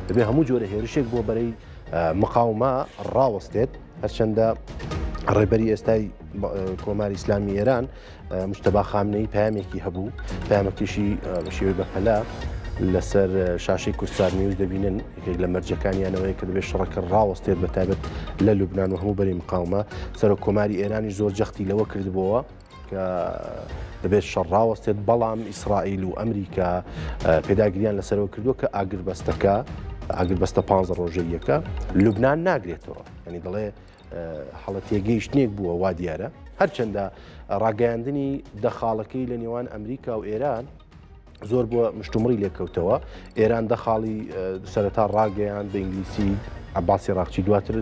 دەبێ هەموو جۆرە هێرشێک بۆ بەرەی مقاومە ڕاوەستێت هەرچەندە ڕێبەری ئێستای کۆماری ئیسلامی ئێران مجتەبا خامنەی پامێکی هەبوو پامێکیشی شێوەی بەپەلا لەسەر شاشەی کورسار نیوز دەبینن یەکێک لە مەرجەکانیانەوەی کە دەبێت شەڕەکە ڕاوەستێت بەتایبەت لە لوبناان و هەموو بەری مقاومە سەرۆک کۆماری ئێرانی زۆر جەختی لەوە کردبووە کە دەبێت شەڕاوەستێت بەڵام ئیسرائیل و ئەمریکا پێداگریان لەسەرەوە کردووە کە ئاگربەستەکە ئاگربەستە 15 ڕۆژەیەکە لوبناان ناگرێتەوە ینی دەڵێ حڵەت تێگەیشتنێک بووە وا دیارە هەرچەندە ڕاگەیاندنی دەخاڵەکەی لە نێوان ئەمریکا و ئێران زۆر بووە مشتومڕی لێکەوتەوە ئێران دەخاڵی سەرەتا ڕاگەیان بە ئینگلیسی عباسی ڕاقچی دواتر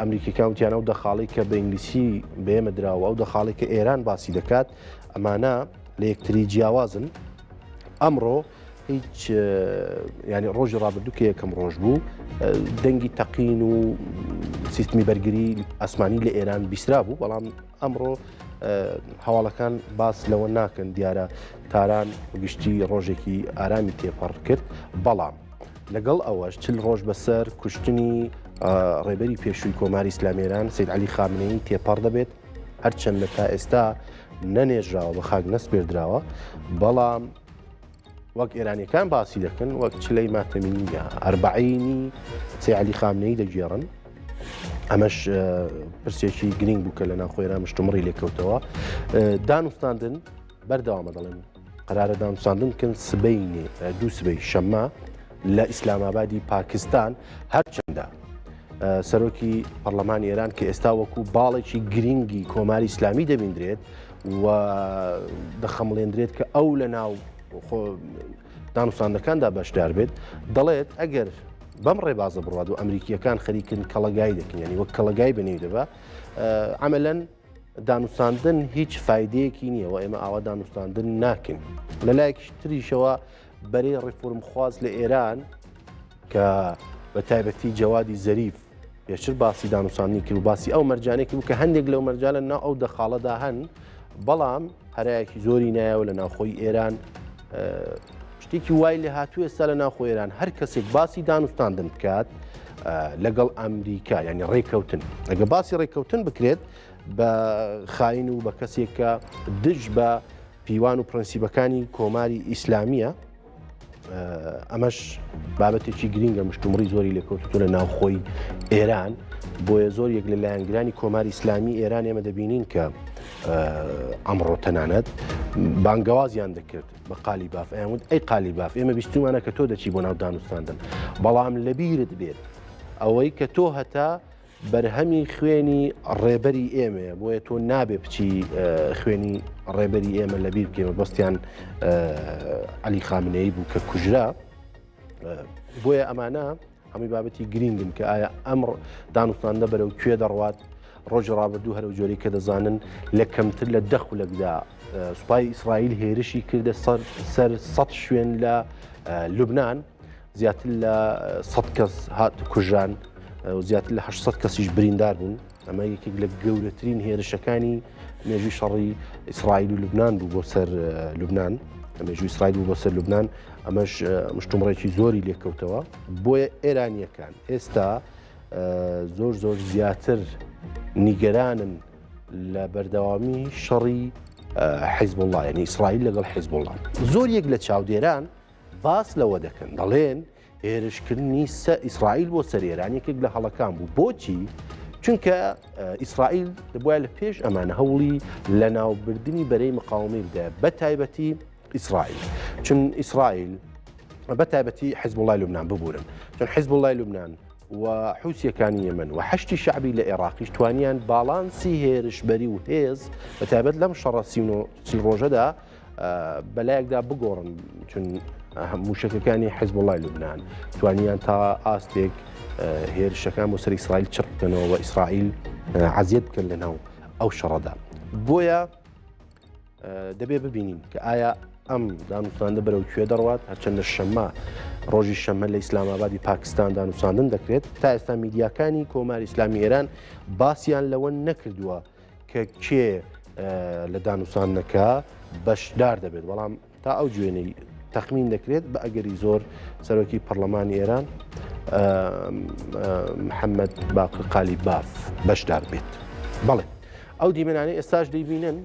ئەمریکیەکان وتیانە و دەخاڵی کە بە ئینگلیسی بێمە دراوە ئەو دەخاڵی کە ئێران باسی دەکات ئەمانە لە یەکتری جیاوازن ئەمڕۆ هیچ ینی ڕۆژی ڕابردوو کە یەکەم ڕۆژ بوو دەنگی تەقین و سیستمی بەرگری ئەسمانی لە ئێران بیسترا بوو بەڵام ئەمڕۆ هەواڵەکان باس لەوە ناکەن دیارە تاران گشتی ڕۆژێکی ئارامی تێپەڕ کرد بەڵام لەگەڵ ئەوەش 40 ڕۆژ بەسەر کوشتنی ڕێبەری پێشووی کۆماری ئیسلامی ئێران سەید عەلی خامنەیی تێپەڕ دەبێت هەرچەندە تا ئێستا نەنێژراوە بە خاک نەسپێردراوە بەڵام وەک ئێرانیەکان باسی دەکەن وەک چلەی ماتەمینیە ئەربعینی سەید عەلی خامنەیی دەگێڕن ئەمەش پرسێکی گرنگ بوو کە لە ناوخۆیران مشتومڕی لێکەوتەوە دانوستاندن بەردەوامە دەڵێن قەرارە دانوستاندن کن سبەینێ دوو سبەی شەممە لە ئیسلامابادی پاکستان هەرچەندە سەرۆکی پەرلەمانی ئێران کە ئێستا وەکو باڵێکی گرنگی کۆماری ئیسلامی دەبیندرێت و دەخەمڵێندرێت کە ئەو لە ناو دانوستاندەکاندا بەشدار بێت دەڵێت ئەگەر بەم ڕێبازە بڕوات و ئەمریکیەکان خەریکن کەڵەگای دەکەن ینی وەک کەڵەگای بنێو دەبە عەمەلەن دانوستاندن هیچ فایدەیەکی نییە و ئێمە ئاوا دانوستاندن ناکەین لە لایەکی تریشەوە بەرەی ڕێفۆرمخواز لە ئێران کە بە تایبەتی جەوادی زەریف پێشتر باسی دانوستاندنی کرد و باسی ئەو مەرجانێکی بوو کە هەندێک لەو مەرجانە ناو ئەو دەخاڵەدا هەن بەڵام هەرایەکی زۆری نایەوە لە ناوخۆی ئێران شتێکی وای لێ هاتووە ئێستا لە ناوخۆی ئێران هەر کەسێک باسی دانوستاندن بکات لەگەڵ ئەمریکا ینی ڕێککەوتن ئەگە باسی ڕێککەوتن بکرێت بە خاین و بە کەسێک کە دژ بە پیوان و پرەنسیبەکانی کۆماری ئیسلامیە ئەمەش بابەتێکی گرینگە مشتومڕی زۆری لێکەوتوە لە ناوخۆی ئێران بۆیە زۆر یەک لە لایەنگرانی کۆماری ئیسلامی ئێران ئێمە دەبینین کە ئەمڕۆ تەنانەت بانگەوازیان دەکرد بە قالی باف ئەیانوت ئەی قالی باف ئێمە بیستومانە کە تۆ دەچی بۆ ناو دانوستاندن بەڵام لەبیرت بێت ئەوەی کە تۆ هەتا بەرهەمی خوێنی ڕێبەری ئێمە بۆیە تۆ نابێ بچی خوێنی ڕێبەری ئێمە لەبیر بکەمە بەستیان عەلی خامنەیی بوو کە کوژرا بۆیە ئەمانە هەمووی بابەتی گرینگن کە ئایا ئەمڕ دانوستاندە بەرەو کوێ دەڕوات ڕۆژی ڕابردوو هەرو جۆری کە دەزانن لە کەمتر لە 10 خولەکدا سوپای ئیسرائیل هێرشی کردە سەر 100 شوێن لە لوبناان زیاتر لە 100 کەس هات کوژان و زیاتر لە 800 کەسیش بریندار بوون ئەمە یەکێک لە گەورەترین هێرشەکانی مێژووی شەڕی ئیسرائیل و لوبناان بوو بۆ سەر لوبناان مێژووی ئیسرائیل بوو بۆ سەر لوبناان ئەمەش مشتومڕێکی زۆری لێکەوتەوە بۆیە ئێرانیەکان ئێستا زۆر زیاتر نیگەرانن لە بەردەوامی شەڕی حیزب الله ینی ئیسرائیل لەگەڵ حیزب الله زۆر یەک لە چاودێران باس لەوە دەکەن دەڵێن هێرشکردنی ئیسرائیل بۆ سەر ئێران یەکێک لە هەڵەکان بوو بۆچی چونکە ئیسرائیل دەبووە لە پێش ئەمانە هەوڵی لە ناوبردننی بەرەی مقاومەی بدە بە تایبەتی ئیسرائیل چون ئیسرائیل بە تایبەتی حیزب الله لوبناان ببورن چون حیزب الله لوبناان و حوسیەکانی یەمەن و حەشتی شعبی لە عێراقیش توانیان باڵانسی هێرشبەری و هێز بە تایبەت لەم شەڕە 30 ڕۆژەدا بەلایەکدا بگۆڕن چون موشکەکانی حیزب الله لوبناان توانیان تا ئاستێک هێرشەکان بۆ سەر ئیسرائیل چڕ بکەنەوە و ئیسرائیل عەزیەت بکەن لەناو ئەو شەڕەدا بۆیە دەبێ ببینین کە ئایا ئەم دانوستاندە بەرەو کوێ دەڕوات هەرچەندە شەممە ڕۆژی شەممە لە ئیسلامابادی پاکستان دانوستاندن دەکرێت تا ئێستا میدیاکانی کۆماری ئیسلامی ئێران باسییان لەوە نەکردووە کە کێ لە دانوستاندنەکە بەشدار دەبێت بەڵام تا ئەو گوێنەی تەخمین دەکرێت بە ئەگەری زۆر سەرۆکی پەرلەمانی ئێران محەممەد باقر قالیباف بەشدار بێت. بەڵێ ئەو دیمەنانەی ئێستاش دەیبینن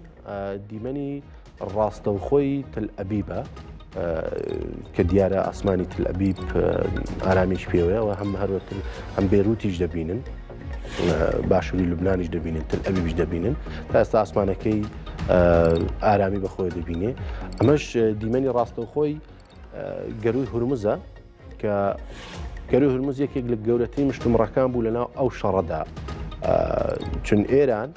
دیمەنی ڕاستەوخۆی تل ئەبیبە کە دیارە ئاسمانی تل ئەبیب ئارامیش پێوەیەوە هەروەتر هەم بێروتیش دەبینن باشووری لوبنانیش دەبینن تل ئەبیبیش دەبینن تا ئێستا ئاسمانەکەی ئارامی بەخۆی دەبینێ. ئەمەش دیمەنی ڕاستەوخۆی گەروی هورمزە کە گەروی هورمز یەکێک لە گەورەترین مشتومڕەکان بوو لەناو ئەو شەڕەدا چون ئێران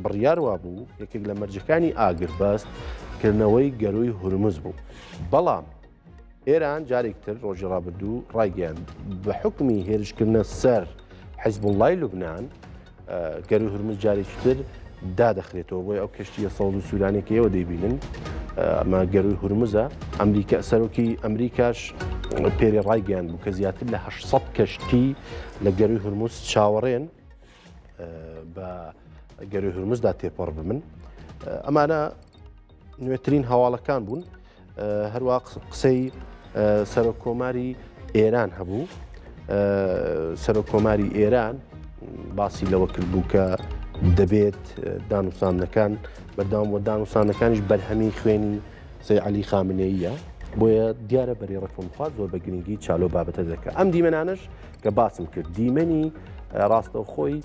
بڕیاروا بوو یەکێک لە مەرجەکانی ئاگربەستکردنەوەی گەروی هورمز بوو. بەڵام ئێران جارێکتر ڕۆژی ڕابردوو ڕایگەیاند بە حکمی هێرشکردنە سەر حیزبوڵڵای لوبنان گەروی هورمز جارێکی تر دادەخرێتەوە بۆی ئەو کەشتیە سەوز و سوورانێکی ئێوە دەیبینن ئەمە گەروی هورمزە. ئەمریکا سەرۆکی ئەمریکاش پێری ڕایگەیاند بوو کە زیاتر لە 800 کەشتی لە گەروی هورمز چاوەڕێن بە گەروی هورمزدا تێپەڕ ببن. ئەمانە نوێترین هەواڵەکان بوون. هەروە قسەی سەرۆکۆماری ئێران هەبوو. سەرۆکۆماری ئێران باسی لەوە کرد بوو کە دەبێت دانوساندنەکان بەردەوام بۆ دانوساندنەکانیش بەرهەمی خوێنی سەید عەلی خامنەییە بۆیە دیارە بەری ڕەفمخوات زۆر بە گرنگی چالۆ بابەتە دەکات. ئەم دیمەنانش کە باسم کرد دیمەنی ڕاستەوخۆی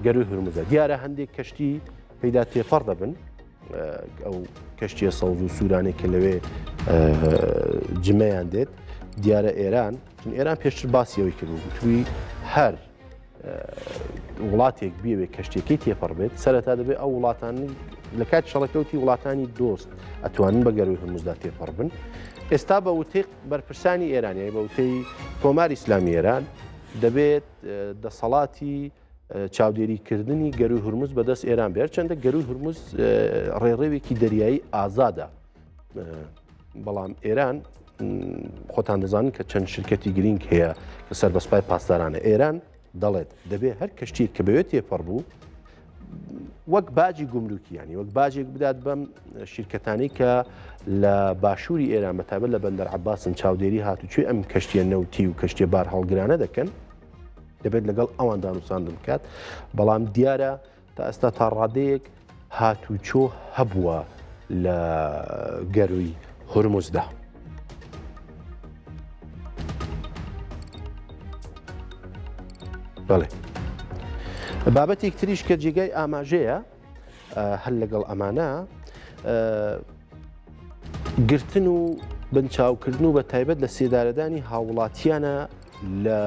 گەروی هورمزە دیارە هەندێک کەشتی پەیدا تێپەڕ دەبن ئەو کەشتیە سەوز و سوورانێک کە لەوێ جمەیان دێت دیارە ئێران چون ئێران پێشتر باسیەوەی کردبوو گوتووی هەر وڵاتێک بێوێ کەشتێکی تێپەڕ بێت سەرەتا دەبێت ئەو وڵاتانی لە کات شەڕەکەوتی وڵاتانی دۆست ئەتوانن بە گەروی هورمزدا تێپەڕ بن. ئێستا بە وتەی بەرپرسانی ئێرانیایی بە وتەی کۆماری ئیسلامی ئێران دەبێت دەسەڵاتی چاودێریکردنی گەروی هورمز بەدەست ئێران بێت چەندە گەروی هورمز ڕێڕێوێکی دەریایی ئازادە. بەڵام ئێران خۆتان دەزانن کە چەند شرکەتی گرنگ هەیە کە سەر بەسپای پاسدارانە. ئێران دەڵێت دەبێت هەر کەشتێک کە بەوێت تێپەڕ بوو وەک باجی گومروکیانی وەک باجێک بدات بەم شیرکەتانی کە لە باشووری ئێران بەتابەت لە بەندەر عەباسن چاودێری هاتوچێ ئەم کەشتیە نەوتی و کەشتێ بار هەڵگرانە دەکەن دەبێت لەگەڵ ئەوان دانوساندن بکات. بەڵام دیارە تا ئێستا تا ڕادەیەک هاتوچۆ هەبووە لە گەروی هورمزدا. بەڵێ بابەتێک تریش کە جێگای ئاماژەیە هەر لەگەڵ ئەمانە گرتن و بنچاوکردن و بە تایبەت لە سێدارەدانی هاوڵاتیانە لە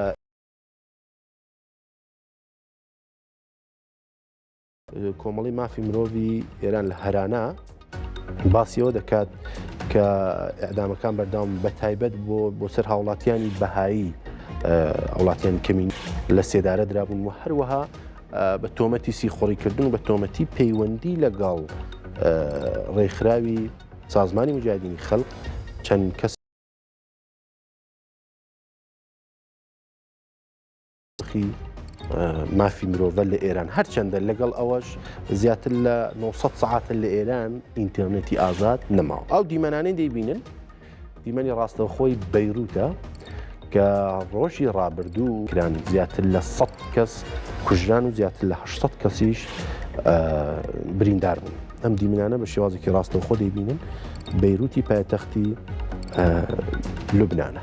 کۆمەڵی مافی مرۆڤی ئێران لە هەرانە باسیەوە دەکات کە ئەعدامەکان بەردەوام بە تایبەت بۆ سەر هاوڵاتیانی بەهایی ئەوڵاتیان کەمین لە سێدارە درابوون و هەروەها بە تۆمەتی سیخۆڕیکردن و بە تۆمەتی پەیوەندی لەگەڵ ڕێکخراوی سازمانی مجاهدینی خەڵق چەند کەس مافی مرۆڤە لە ئێران هەرچەندە لەگەڵ ئەوەش زیاتر لە 900 سەعاتە لە ئێران ئینتەرنێتی ئازاد نەماوە. ئەو دیمەنانەی دەیبینن دیمەنی ڕاستەوخۆی بەیروتە کە ڕۆژی ڕابردوو کران زیاتر لە 100 کەس کوژران و زیاتر لە 800 کەسیش بریندار بوون. ئەم دیمەنانە بە شێوازێکی ڕاستەوخۆ دەیبینن بەیروتی پایتەختی لوبنانە.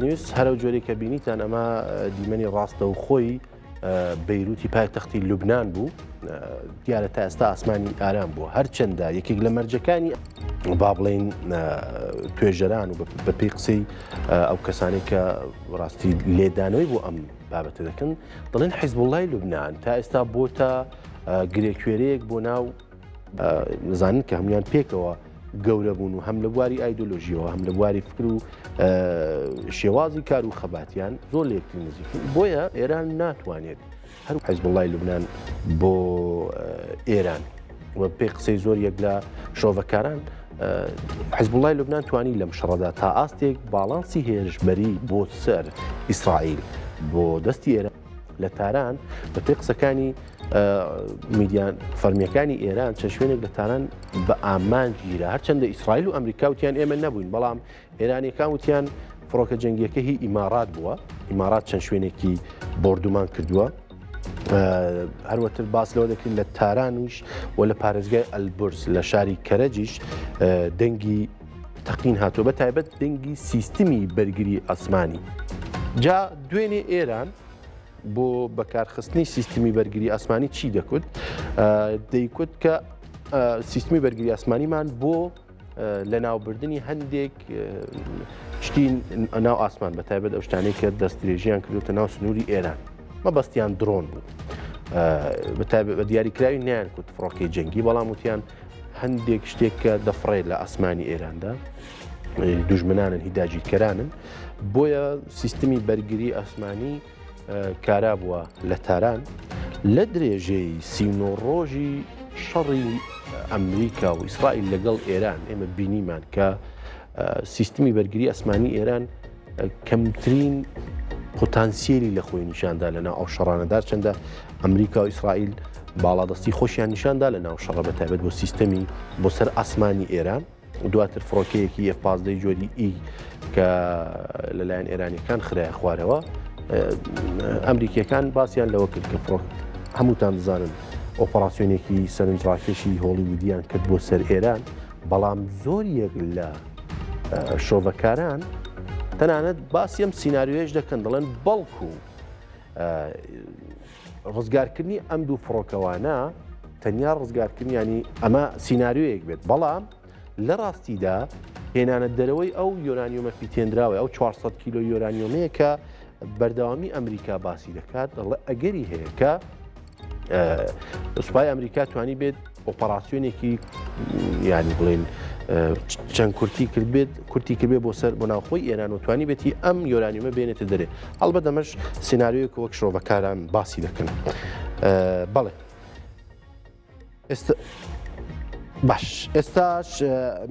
نیوز هەرو جۆرێک کە بینیتان ئەمە دیمەنی ڕاستە و خۆی بەیروتی پایتەختی لوبنان بوو دیارە تا ئێستا ئاسمانی ئارام بووە هەرچەندە یەکێک لە مەرجەکانی با بڵێن توێژەران و بە پێی قسەی ئەو کەسانی کە ڕاستی لێدانەوەی بۆ ئەم بابەتە دەکەن دەڵێن حیزبوڵای لوبنان تا ئێستا بۆتە گرێکوێرەیەک بۆ ناو نزانن کە هەمویان پێکەوە گەورە بوون و هەم لە بواری ئایدۆلۆژیەوە هەم لە بواری فکر و شێوازی کار و خەباتیان زۆر لە یەکتر نزیکن بۆیە ئێران ناتوانێت هەر حیزبوڵای لوبنان بۆ ئێران و پێی قسەی زۆر یەک لە شۆڤەکاران حیزبوڵای لوبنان توانی لەم شەڕەدا تا ئاستێک باڵانسی هێرشبەری بۆ سەر ئیسرائیل بۆ دەستی ئێران لە تاران بە پێی قسەکانی میدیان فەرمیەکانی ئێران چەند شوێنێک لە تاران بە ئامان گیرە هەرچەندە ئیسرائیل و ئەمریکا وتیان ئێمە نەبووین بەڵام ئێرانیەکان وتیان فڕۆکە جەنگیەکە هی ئیمارات بووە ئیمارات چەند شوێنێکی بردومان کردووە هەروەتر باس لەوە دەکرێت لە تارانوش و لە پارێزگای ئەلبرز لە شاری کەرەجیش دەنگی تەقین هاتووە بە تایبەت دەنگی سیستمی بەرگری ئاسمانی جا دوێنێ ئێران بۆ بەکارخستنی سیستمی بەرگری ئاسمانی چی دەکوت دەیکوت کە سیستمی بەرگری ئاسمانیمان بۆ لە ناوبردننی هەندێک شتی ناو ئاسمان بە تایبەت ئەو شتانەی کە دەستدرێژیان کردوتە ناو سنووری ئێران مەبەستیان درۆن بوو بە دیاریکراوی نیان کوت فڕۆکەی جەنگی بەڵام وتیان هەندێک شتێک کە دەفڕێت لە ئاسمانی ئێراندا دوژمنانن هیداجیتکەرانن بۆیە سیستمی بەرگری ئاسمانی کارا بووە لە تاران لە درێژەی 39 ڕۆژی شەڕی ئەمریکا و ئیسرائیل لەگەڵ ئێران ئێمە بینیمان کە سیستمی بەرگری ئەسمانی ئێران کەمترین پۆتانسیێلی لە خۆی نیشاندا لە ناو ئەو شەڕانەدا چەندە ئەمریکا و ئیسرائیل باڵادەستی خۆشیان نیشاندا لە ناو شەڕە بە تایبەت بۆ سیستەمی بۆ سەر ئاسمانی ئێران دواتر فڕۆکەیەکی F-15 جۆری ئی کە لەلایەن ئێرانیەکان خرایە خوارەوە ئەمریکیەکان باسییان لەوە کرد کە فڕۆک هەمووتان دەزانن ئۆپەراسیۆنێکی سەرنجڕاکێشی هۆڵیوودیان کرد بۆ سەر ئێران بەڵام زۆریەک لە شۆڤەکاران تەنانەت باسی ئەم سیناریۆیەش دەکەن دەڵێن بەڵکو ڕزگارکردنی ئەم دوو فڕۆکەوانە تەنیا ڕزگارکردنیانی ئەمە سیناریۆیەک بێت بەڵام لە ڕاستیدا هێنانە دەرەوەی ئەو یۆرانیۆمە پیتێنراوە ئەو 400 کیلۆ یۆرانیۆمەیە کە بەردەوامی ئەمریکا باسی دەکات دەڵێ ئەگەری هەیە کە سوپای ئەمریکا توانی بێت ئۆپەراسیۆنێکی یانی بڵێن چەند کورتی کردبێت بۆ سەر بۆ ناوخۆی ئێران و توانی بێتی ئەم یۆرانیۆمە بێنێتە دەرێ هەڵبەت ئەمەش سیناریۆیەک وەک شۆڤەکاران باسی دەکەن بەڵێ باش ئێستاش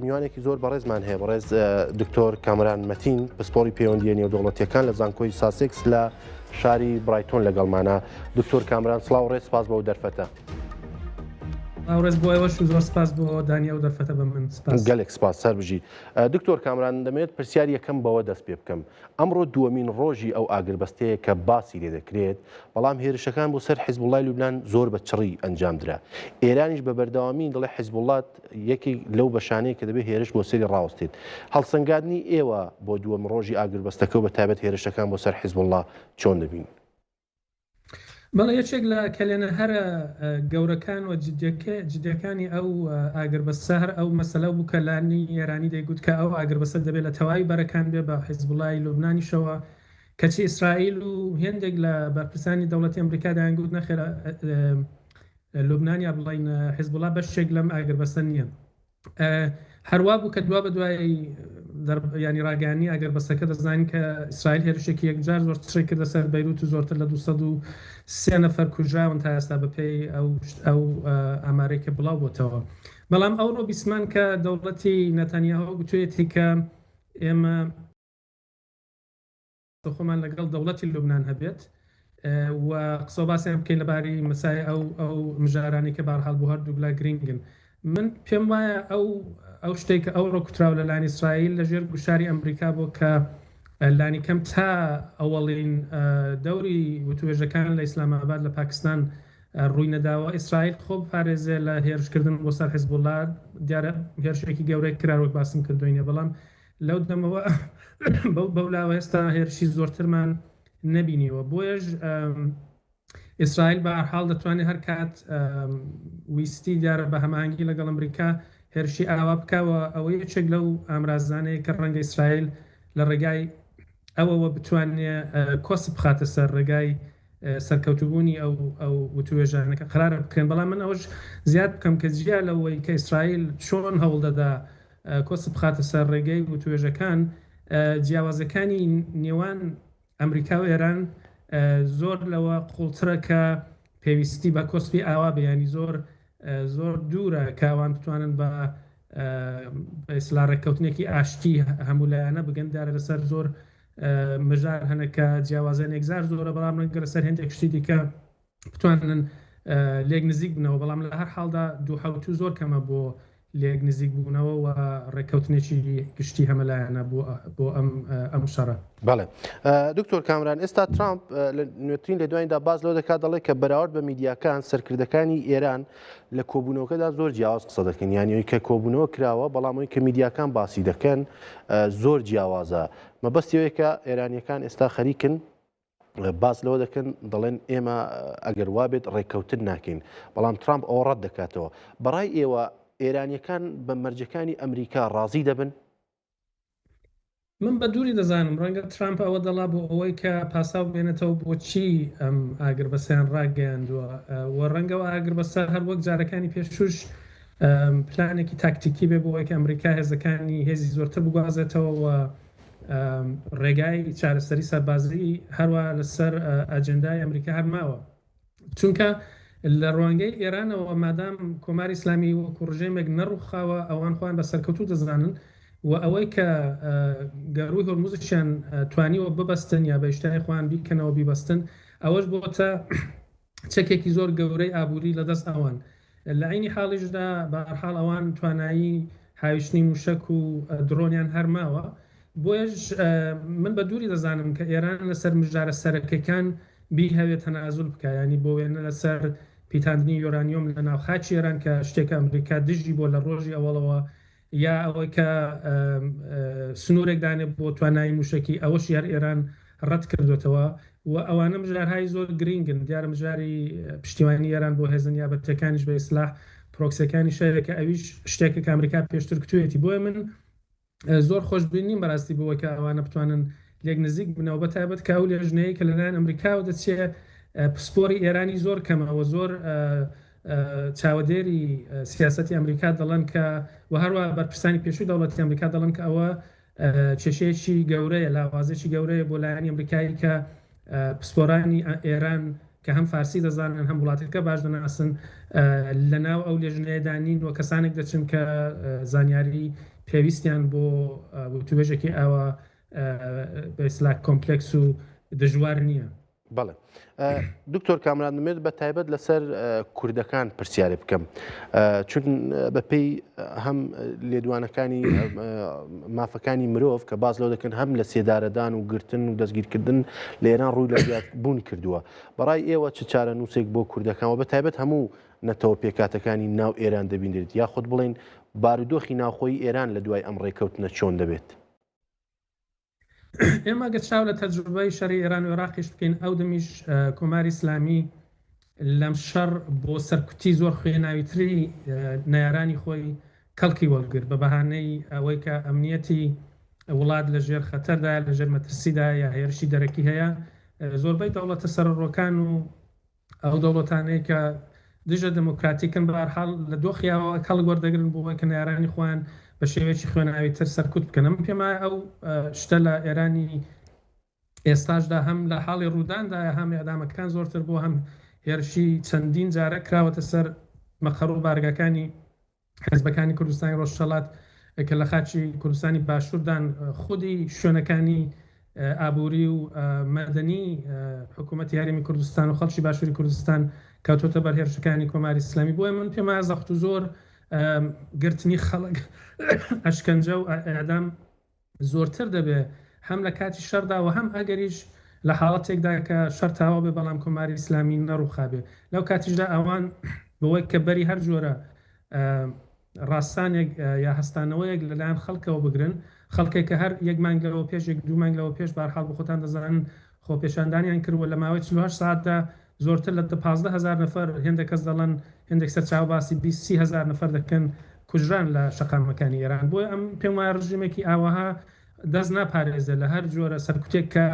میوانێکی زۆر بەڕێزمان هەیە بەڕێز دکتۆر کامران مەتین پسپۆری پەیوەندیە نێودەوڵەتیەکان لە زانکۆی ساسێکس لە شاری برایتۆن لەگەڵمانە دکتۆر کامران سڵاو ڕێز سپاس بۆ دەرفەتە ڕێز بۆ ئێوەش زۆر سپاس بۆ دانیا و دەرفەتە بە من گەلێک سپاس سەر بژی دکتۆر کامران دەمێت پرسیار یەکەم بەوە دەست پێ بکەم ئەمڕۆ دووەمین ڕۆژی ئەو ئاگربەستەیە کە باسی لێ دەکرێت بەڵام هێرشەکان بۆ سەر حیزبوڵای لوبنان زۆر بە چڕی ئەنجامدرا ئێرانیش بە بەردەوامی دەڵێ حیزبوڵات یەکی لەو بەشانەیە کە دەبێت هێرش بۆ سەری ڕاوستێت هەڵسەنگاندنی ئێوە بۆ دووەم ڕۆژی ئاگربەستەکە و بە تایبەت هێرشەکان بۆ سەر حیزبوڵا چۆن دەبین بەڵێ یەکێک لە کەلێنە هەرە گەورەکان و جدیەکانی ئەو ئاگربەستە هەر ئەو مەسەلە بوو کە لانی ئێرانی دەیگوت کە ئەو ئاگربەستە دەبێت لە تەواوی بەرەکان بێ بە حیزبوڵای لوبنانیشەوە کەچی ئیسرائیل و هێندێک لە بەرپرسانی دەوڵەتی ئەمریکا دەیانگوت نەخێرە لوبنانیا بڵین حیزبوڵا بەشێک لەم ئاگربەستە نییە هەروە بوو کە دوا بە دوای ینی ڕاگەانی ئاگربەستەکە دەزانین کە ئیسرائیل هێرشێکی یەکجار زۆر تڕی کردە سەر بەیروت و زۆرتر لە 203 نەفەر کوژراون تا ئێستا بەپێی ئەو ئامارێک کە بڵاو بۆتەوە بەڵام ئەوڕۆ بیسمان کە دەوڵەتی نەتانیاهو گوتوێتی کە ئێمە خۆمان لەگەڵ دەوڵەتی لوبنان هەبێت و قسە باسییان بکەین لەباری مەسای ئەو مژارانی کە بارحاڵ بۆ هەردوو لا گرنگن من پێم وایە ئەو شتێک کە ئەوڕۆ کوتراو لە لانی ئیسرائیل لەژێر گوشاری ئەمریکا بۆ کە لانی کەم تا ئەوەڵین دەوری وتوێژەکان لە ئیسلاماباد لە پاکستان ڕووی نەداوە ئیسرائیل خۆ پارێزێ لە هێرشکردن بۆ سەر حیزبوڵا دیارە هێرشێکی گەورەی کرار وەک باسم کردوینە بەڵام لەو دەمەوە بەولاوە ئێستا هێرشی زۆرترمان نەبینیوە بۆیەش ئیسرائیل بە هەرحاڵ دەتوانێت هەر کات ویستی دیارە بە هەماهەنگی لەگەڵ ئەمریکا هێرشی ئاوا بکەوە ئەوە یەکێک لەو ئامرازانەیە کە ڕەنگە ئیسرائیل لە ڕێگای ئەوەوە بتوانێت کۆس بخاتە سەر ڕێگای سەرکەوتوبوونی ئەو وتوێژانەکە قرارە بکەن بەڵام من ئەوش زیاد بکەم کە جیا لەوەی کە ئیسرائیل چۆن هەوڵ دەدا کۆس بخاتە سەر ڕێگەی وتوێژەکان جیاوازەکانی نێوان ئەمریکا و ئێران زۆر لەوە قوڵترە کە پێویستی بە کۆسپی ئاوا بەیانی زۆر دوورە کاوان بتوانن بە ئیسلا ڕێککەوتنێکی ئاشتی هەمولایانە بگەندارە لەسەر زۆر مژار هەنەکە جیاوازە نێکزار زۆرە بەڵام ڕەنگە لەسەر هێندێک شتی دیکە بتوانن لێک نزیک بنەوە بەڵام لە هەر حاڵدا دووحەوتو زۆر کەمە بۆ لێک نزیک بوونەوە و ڕێککەوتنێکی گشتی هەمەلایەنە بۆ ئەم شەڕە. بەڵێ دکتۆر کامران ئێستا ترامپ لە نوێترین لە دواییدا باز لەو دەکات دەڵێ کە بەراورد بە میدیاکان سەرکردەکانی ئێران لە کۆبوونەوەکەدا زۆر جیاواز قسە دەکەن یانیەوەی کە کۆبوونەوە کراوە بەڵامەوەی کە میدیاکان باسی دەکەن زۆر جیاوازە مەبەستیەوەی کە ئێرانیەکان ئێستا خەریکن باس لەوە دەکەن دەڵێن ئێمە ئەگەر وابێت ڕێککەوتن ناکەین بەڵام ترامپ ئەوە ڕەت دەکاتەوە بەڕای ئێوە ئێرانیەکان بە مەرجەکانی ئەمریکا ڕازی دەبن؟ من بە دووری دەزانم ڕەنگە ترامپ ئەوە دەڵا بۆ ئەوەی کە پاساو بێنێتەوە بۆچی ئەم ئاگربەسەیان ڕاگەیاندووە و ڕەنگەوە ئاگربەسە هەر وەک جارەکانی پێشوش پلانێکی تاکتیکی بێ بۆ ئەوەی کە ئەمریکا هێزەکانی هێزی زۆرتر بگوازێتەوە و ڕێگای چارەسەری سەربازی هەروە لەسەر ئەجەندای ئەمریکا هەرماوە چونکە لە ڕوانگەی ئێرانەوە مادام کۆماری ئیسلامی وەکو ڕژێمێک نەڕووخاوە ئەوان خۆیان بە سەرکەوتوو دەزانن و ئەوەی کە گەڕووی هۆرموزشیان توانیوە ببەستن یا بە شتای خۆیان بیکەنەوە بیبەستن ئەوەش بۆتە چەکێکی زۆر گەورەی ئابووری لەدەست ئەوان لە عینی حاڵیشدا بە هەرحاڵ ئەوان توانایی هاویشتنی موشک و درۆنیان هەرماوە بۆیش من بە دووری دەزانم کە ئێران لەسەر مژارە سەرەکەکان بیهەوێت تەنازول بکە ینی بۆ وێنە لەسەر پیتاندنی یۆرانیۆم لە ناوخاچی ئێران کە شتێکە ئەمریکا دژی بۆ لە ڕۆژی ئەوڵەوە یا ئەوەی کە سنوورێک دانێت بۆ توانایی موشکی ئەوەش یار ئێران ڕەت کردوێتەوە و ئەوانە مژارهای زۆر گرنگن دیارە مژاری پشتیوانی ئێران بۆ هێزن یا بەتەکانیش بە ئیسلاح پرۆکسەکانی شارێکە ئەویش شتێکە کە ئەمریکا پێشتر کتوێتی بۆیە من زۆر خۆشببینیم بەڕاستی بۆەوە کە ئەوانە بتوانن لێک نزیک بنەوە بەتایبەت کە ئەو لێژنەیە کە لەلایەن ئەمریکاوە دەچێت پسپۆری ئێرانی زۆر کەمەوە زۆر چاودێری سیاسەتی ئەمریکا دەڵێن کە و هەروە بەرپرسانی پێشووی دەوڵەتی ئەمریکا دەڵێن کە ئەوە کێشەیەکی گەورەیە لاوازێکی گەورەیە بۆ لایەنی ئەمریکایی کە پسپۆرانی ئێران کە هەم فارسی دەزانن هەم وڵاتەکە باش دەناسن لە ناو ئەو لێژنەیەدانین و کەسانێک دەچن کە زانیاری پێویستیان بۆ توێژێکی ئەوە بە ئیسلاح کۆمپلکس و دژوار نییە. بەڵێ دکتۆر کامران دەمێت بە تایبەت لەسەر کوردەکان پرسیارێ بکەم چون بەپێی هەم لێدوانەکانی مافەکانی مرۆڤ کە باز لەو دەکەن هەم لە سێدارەدان و گرتن و دەستگیرکردن لە ئێران ڕووی لە بوون کردووە بەڕای ئێوە چ چارە نووسێک بۆ کوردەکانەوە بە تایبەت هەموو نەتەوە پێکاتەکانی ناو ئێران دەبینێت یاخود بڵێن بارودۆخی ناوخۆی ئێران لە دوای ئەم ڕێکەوتنە چۆن دەبێت؟ ئێمە گەچاو لە تەجروبەی شەڕی ئێران و عێراقیش بکەین ئەو دەمیش کۆماری ئیسلامی لەم شەڕ بۆ سەرکوتی زۆر خوێناویتری نەیارانی خۆی کەڵکی وەڵگر بە بەهانەی ئەوەی کە ئەمنیەتی وڵات لە ژێر خەتەردا لە ژێر مەترسیدا یا هێرشی دەرەکی هەیە زۆربەی دەوڵەتە سەرڕۆکان و ئەو دەوڵەتانەیە کە دژە دموکراتیکن بە هەر حاڵ لە دۆخیاوە کەڵک وەردەگرن بۆ کە نەیارانی خۆیان بە شێوەیەکی خوێناویتر سەرکوت بکەن ئەم پێما ئەو شتە لە ئێرانی ئێستاشدا هەم لە حاڵی ڕووداندا هەم یادامەکان زۆرتر بۆ هەم هێرشی چەندین جارە کراوەتە سەر مەخەڕ و بارگەکانی حیزبەکانی کوردستانی ڕۆژهەڵات کە لە خاچی کوردستانی باشووردان خودی شوێنەکانی ئابووری و مەدەنی حکوومەتی یاریمی کوردستان و خەڵکی باشووری کوردستان کەوتۆتە بەر هێرشەکانی کۆماری ئیسلامی بۆیە من پێما زەخت و زۆر گرتنی خەڵک ئەشکەنجە و ئەعدام زۆرتر دەبێ هەم لە کاتی شەردا و هەم ئەگەریش لە حاڵەتێکدا کە شەر تاوا بێ بەڵام کۆماری ئیسلامی نەڕووخابێ لەو کاتیشدا ئەوان بەوەی کە بەری هەر جۆرە ڕاستانێک یا هەستانەوەیەک لەلایەن خەڵکەوە بگرن خەڵکێک کە هەر یەک مانگ لەوە پێش یەک دوو مانگ لەوە پێش بەرحاڵ بخۆتان دەزانن خۆپێشاندانیان کردووە لە ماوەی 48 ساعتدا زۆرتر لە 15,000 نەفەر هێندێک کەس دەڵێن هێندێک سەرچاو باسی 20,000 نەفەر دەکەن کوژران لە شەقامەکانی ئێران. بۆیە ئەم پێم وایە ڕژیمێکی ئاوەها دەست ناپارێزە لە هەر جۆرە سەرکوتێک کە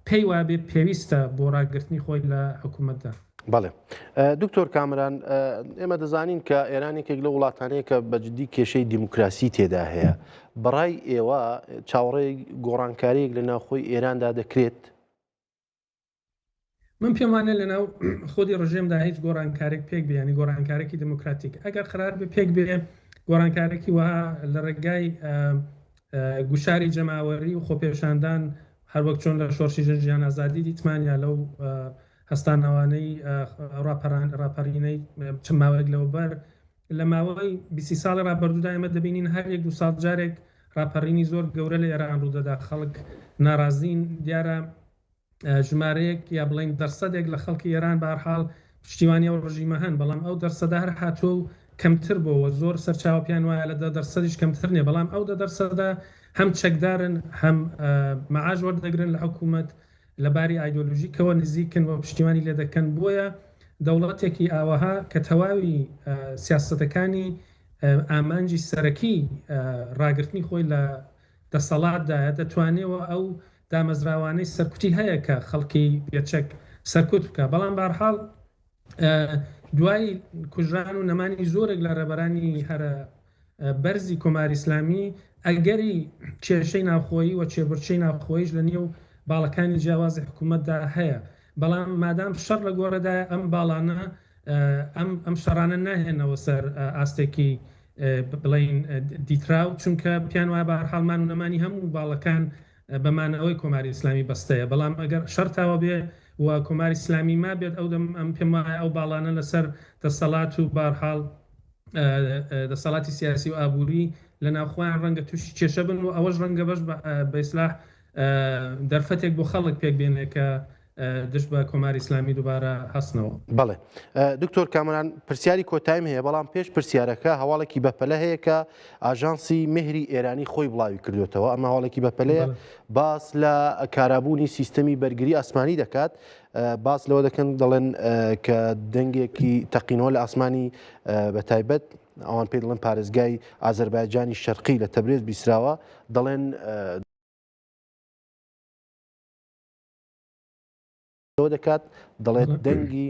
پێی وابێ پێویستە بۆ ڕاگررتنی خۆی لە حکوومەتدا. بەڵێ دکتۆر کامران ئێمە دەزانین کە ئێرانێکێک لە وڵاتانەیە کە بەجددی کێشەی دیموکراسی تێدا هەیە. بەڕای ئێوە چاوەڕێی گۆڕانکاریەک لە ناوخۆی ئێراندا دەکرێت؟ من پێم وانە لەناو خۆی ڕژێمدا هیچ گۆڕانکارێک پێک بێ، ینی گۆڕانکارێکی دموکراتیک ئەگەر قرار بێ پێک بێ گۆڕانکارێکی وها لە ڕێگای گوشاری جەماوەری و خۆپێشاندان هەروەک چۆن لە شۆڕشی ژیان ئازادی دیتمانیا لەو هەستانەوانەی ڕاپەڕینەی چەند ماوەیەک لەوبەر لە ماوەی 20 ساڵی ڕابردوودا ئێمە دەبینین هەر یەک دو ساڵ جارێک ڕاپەڕینی زۆر گەورە لە ئێران ڕوودەدا. خەڵک ناڕازین دیارە ژمارەیەک یا بڵین دەرسەدێک لە خەڵکی ئێران بەهەرحاڵ پشتیوانی ئەو ڕژیمە هەن، بەڵام ئەو دەرسەدا هەر هاتووە و کەمتر بۆەوە زۆر سەرچاوپیان وایە لە دەرسەدیش کەمتر نیە، بەڵام ئەو دەرسەدا هەم چەکدارن هەم مەعاش وەردەگرن لە حکوومەت لەباری ئایدۆلۆژیکەوە نزیکن و پشتیوانی لێ دەکەن. بۆیە دەوڵەتێکی ئاوەها کە تەواوی سیاسەتەکانی ئامانجی سەرەکی ڕاگررتنی خۆی لە دەسەڵاتدایە دەتوانێەوە ئەو دامەزراوانەی سەرکوتی هەیە کە خەڵکی بێچەک سەرکوت بکە. بەڵام بەهەرحاڵ دوای کوژران و نەمانی زۆرێک لە ڕێبەرانی هەرە بەرزی کۆماری ئیسلامی ئەگەری کێشەی ناوخۆیی و چێبڕچەی ناوخۆیش لە نێو باڵەکانی جیاوازی حکوومەتدا هەیە، بەڵام مادام شەڕ لە گۆڕەدایە ئەم باڵانە ئەم شەڕانە ناهێنەوە سەر ئاستێکی بڵین دیتراو، چونکە پیان وایە بەهەرحاڵ مان و نەمانی هەموو باڵەکان بەمانەوەی کۆماری ئیسلامی بەستەیە. بەڵام ئەگەر شەرتاوە بێ و کۆماری ئیسلامی ما بێت ئەو ئەم پێم وایە ئەو باڵانە لەسەر دەسەڵات و بەهەرحاڵ دەسەڵاتی سیاسی و ئابووری لە ناوخۆیان ڕەنگە تووشی کێشە بن و ئەوەش ڕەنگە بەش بە ئیسلاح دەرفەتێک بۆ خەڵک پێک بێنێ کە دشت بە کۆماری ئیسلامی دووبارە هەستنەوە. بەڵێ دکتۆر کامران پرسیاری کۆتایم هەیە، بەڵام پێش پرسیارەکە هەواڵێکی بەپەلە هەیە کە ئاژانسی مهری ئێرانی خۆی بڵاوی کردوێتەوە. ئەمە هەواڵێکی بەپەلەیە باس لە کارابوونی سیستەمی بەرگری ئاسمانی دەکات، باس لەوە دەکەن دەڵێن کە دەنگێکی تەقینەوە لە ئاسمانی بەتایبەت ئەوان پێ دەڵێن پارێزگای ئازەربایجانی شەرقی لە تەبرێز بیسراوە، دەڵێن دەکات دەڵێت دەنگی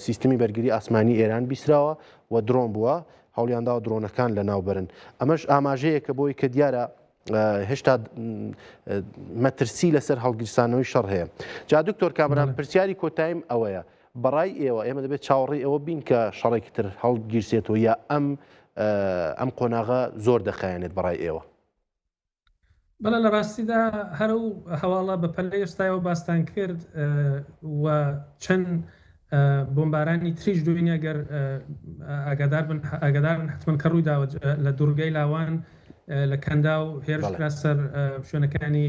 سیستمی بەرگری ئاسمانی ئێران بیسراوە و درۆن بووە، هەوڵیانداوە درۆنەکان لە ناوبرن. ئەمەش ئاماژەیەکە بۆی کە دیارە هێشتا مەترسی لەسەر هەڵگیرسانەوەی شەڕ هەیە. جا دکتۆر کامران پرسیاری کۆتایم ئەوەیە، بەڕای ئێوە ئێمە دەبێت چاوەڕێی ئەوە بین کە شەڕێکی تر هەڵگیرسێتەوە یا ئەم قۆناغە زۆر دەخایەنێت بەڕای ئێوە؟ بەڵێ لە ڕاستیدا هەرو هەواڵە بە پەلەی ئێستایەوە باستان کرد و چەند بۆمبارانی تریش دوێنێ گەر ئاگادارن حتمما کە ڕوویداوە لە دوورگەی لاوان لە کەندا و هێرشکرا سەر شوێنەکانی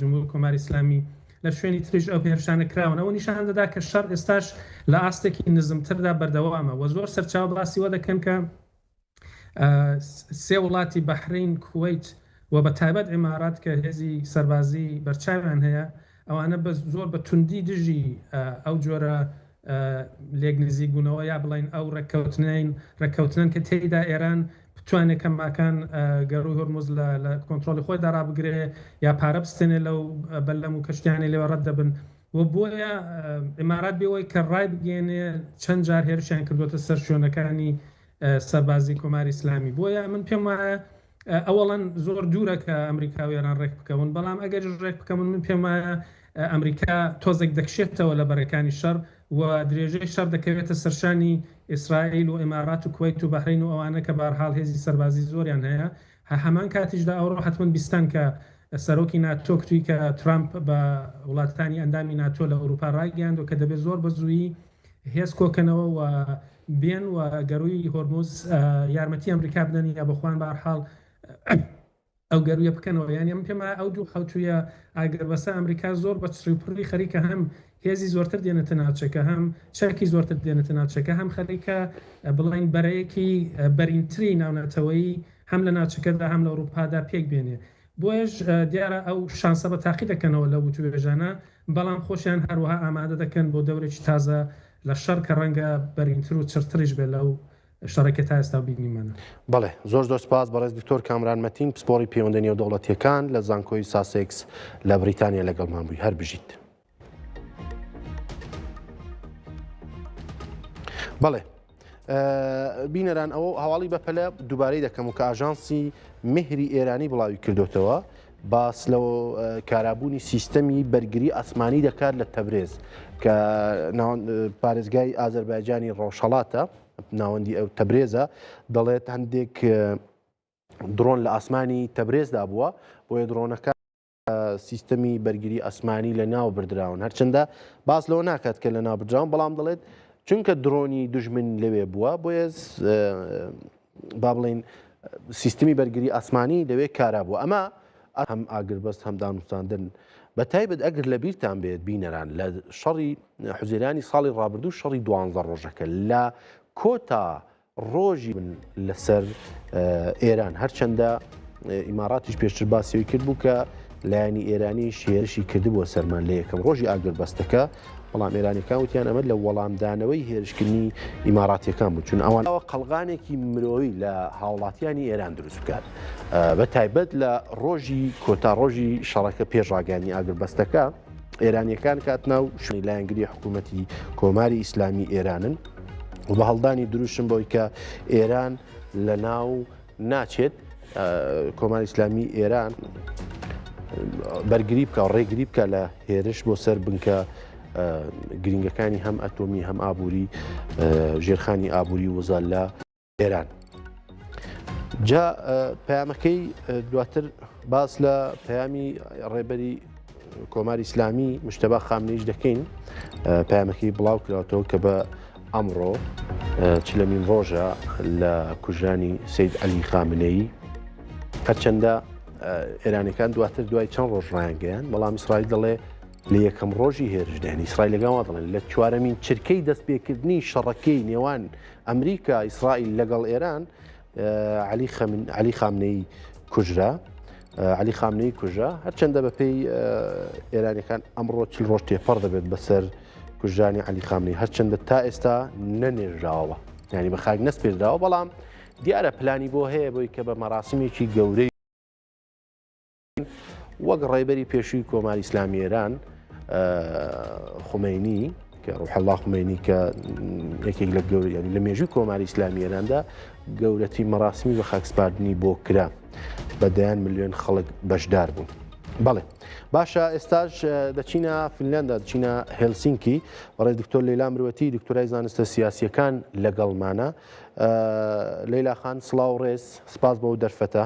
جمهوری کۆماری ئیسلامی لە شوێنی تریش ئەو هێرشانە کراون. ئەوە نیشان دەدا کە شەڕ ئێستاش لە ئاستێکی نزمتردا بەردەوامە و زۆر سەرچاو باسیوە دەکەن کە سێ وڵاتی بەحرین، کوێیت و بە تایبەت عیمارات کە هێزی سەربازی بەرچاویان هەیە ئەوانە بە زۆر بە توندی دژی ئەو جۆرە لێک نزیک بوونەوە یا بڵین ئەو ڕێککەوتنن کە تێیدا ئێران بتوانێت کەماکان گەڕووی هۆرموز لە کۆنتترۆلی خۆی داڕابگرێ یا پارە بستێنێ لەو بەلەم و کەشتیانی لێوە ڕەت دەبن و بۆیە عیمارات بێەوەی کە ڕای بگەێنێ چەند جار هێرشیان کردوتە سەر شوێنەکانی سەربازی کۆماری ئیسلامی. بۆیە من پێم وایە ئەوەڵەن زۆر دوورە کە ئەمریکاویێران ڕێک بکەون، بەڵام ئەگەر ڕێک بکەون من پێم وایە ئەمریکا تۆزێک دەکشێتەوە لە بەرەکانی شەڕ و درێژەی شەڕ دەکەوێتە سەرشانی ئیسرائیل و ئیمارات و کوێیت و بەحرین و ئەوانە کە بەهەرحاڵ هێزی سەربازی زۆریان هەیە. هەمان کاتیشدا ئەوڕۆ حتمما بیستان کە سەرۆکی ناتۆ کتووی کە ترامپ بە وڵاتانی ئەندامی ناتۆ لە ئەوروپا ڕایگەیاند و کە دەبێت زۆر بە زوویی هێز کۆکەنەوە و بێن و گەڕووی هۆرموز یارمەتی ئەمریکا بدەن یا بەخوان بەهەرحاڵ ئەو گەرویە بکەنەوە. یانی ئەم پێم ئەو دوو خەوتویە ئاگربەسە ئەمریکا زۆر بە چڕیپڕی خەریکە، هەم هێزی زۆرتر دێنێتە ناوچەکە، هەم چاکی زۆرتر دێنێتە ناوچەکە، هەم خەریکە بڵین بەرەیەکی بەرینتری ناونەتەوەی هەم لە ناوچەکەدا هەم لە ئەوروپادا پێک بێنێ. بۆیش دیارە ئەو شانسە بە تاقی دەکەنەوە لە وتوێژانە، بەڵام خۆشیان هەروەها ئامادە دەکەن بۆ دەورێکی تازە لە شەر کە ڕەنگە بەرینتر و چرتریش بێت لەو شەڕێکە تا ئێستا بینیمانە. بەڵێ زۆر سپاس بەڕێز دکتۆر کامران مەتین پسپۆڕی پەیوەندی نێودەوڵەتیەکان لە زانکۆی ساسێکس لە بریتانیا لەگەڵمان بووی. هەر بژیت. بەڵێ بینەران ئەوە هەواڵی بەپەلە دووبارەی دەکەم و کە ئاژانسی مهری ئێرانی بڵاوی کردوتەوە باس لە کارابوونی سیستەمی بەرگری ئاسمانی دەکات لە تەبرێز کە پارێزگای ئازەربایجانی ڕۆژهەڵاتە ناوەندی ئەو تەبرێزە دەڵێت هەندێک درۆن لە ئاسمانی تەبرێزدا بووە بۆیە درۆنەکە سیستەمی بەرگری ئاسمانی لە ناو بردراون هەرچەندە باس لەوە ناکات کە لە ناو بردراون بەڵام دەڵێت چونکە درۆنی دوژمن لەوێ بووە بۆیە با بڵین سیستمی بەرگری ئاسمانی لەوێ کارا بووە. ئەمە هەم ئاگربەست هەم دانوستاندن بە تایبەت ئەگەر لە بیرتان بێت بینەران لە شەڕی حوزێرانی ساڵی ڕابردوو شەڕی 12 ڕۆژەکە لە کۆتا ڕۆژی من لەسەر ئێران هەرچەندە ئیماڕاتیش پێشتر باسیەوەی کرد بوو کە لایەنی ئێرانی شێرشی کردبووە سەرمان لە یەکەم ڕۆژی ئاگربەستەکە بەڵام ئێرانیەکان وتیان ئەمە لە وەڵامدانەوەی هێرشکردنی ئیماڕاتیەکان بوو چون ئەوانەوە قەڵغانێکی مرۆیی لە هاوڵاتیانی ئێران دروست بکات بە تایبەت لە ڕۆژی کۆتا ڕۆژی شەڕەکە پێشڕاگەانی ئاگربەستەکە ئێرانیەکان کاتناو شوێنی لایەنگری حکوومەتی کۆماری ئیسلامی ئێرانن و بە هەڵدانی دروشم بۆی کە ئێران لە ناو ناچێت کۆماری ئیسلامی ئێران بەرگری بکە و ڕێگری بکە لە هێرش بۆ سەر بنکە گرنگەکانی هەم ئەتۆمی هەم ئابووری ژێرخانی ئابووری وزال لە ئێران. جا پەیامەکەی دواتر باس لە پەیامی ڕێبەری کۆماری ئیسلامی مجتەبا خامنەیش دەکەین پەیامەکەی بڵاو کراوەتەوە کە بە ئەمڕۆ چلەمین ڕۆژە لە کوژانی سەید عەلی خامنەیی هەرچەندە ئێرانیەکان دواتر دوای چەند ڕۆژ ڕایانگەیان بەڵام ئیسرائیل دەڵێ لە یەکەم ڕۆژی هێرشدانی ئیسرائیل لەگەڵ دەڵێن لە چوارەمین چرکەی دەستپێکردنی شەڕەکەی نێوان ئەمریکا ئیسرائیل لەگەڵ ئێران عەلی خامنەیی کوژرا عەلی خامنەیی کوژرا هەرچەندە بەپێی ئێرانیەکان ئەمڕۆ 40 ڕۆژ تێپەڕ دەبێت بەسەر کوژرانی عەلی خامنەیی هەرچەندە تا ئێستا نەنێژراوە یعنی بە خاک نەسپێردراوە بەڵام دیارە پلانی بۆ هەیە بۆی کە بە مەراسمێکی گەورەی وەک ڕێبەری پێشووی کۆماری ئیسلامی ئێران خومەینی کە ڕوحەڵڵا خومەینی کە یەکێک لە گەورە ینی لە مێژووی کۆماری ئیسلامی ئێراندا گەورەتی مەراسمی بە خاکسپاردنی بۆ کرا بەدەیان ملیۆن خەڵک بەشدار بوو. بەڵێ باشە ئێستاش دەچینە فینلەندا دەچینە هێلسینکی بەڕێ دکتۆر لەیلا مرۆتی دکتۆرای زانستە سیاسیەکان لەگەڵمانە. لەیلا خان سڵاو ڕێز سپاس بۆ دەرفەتە.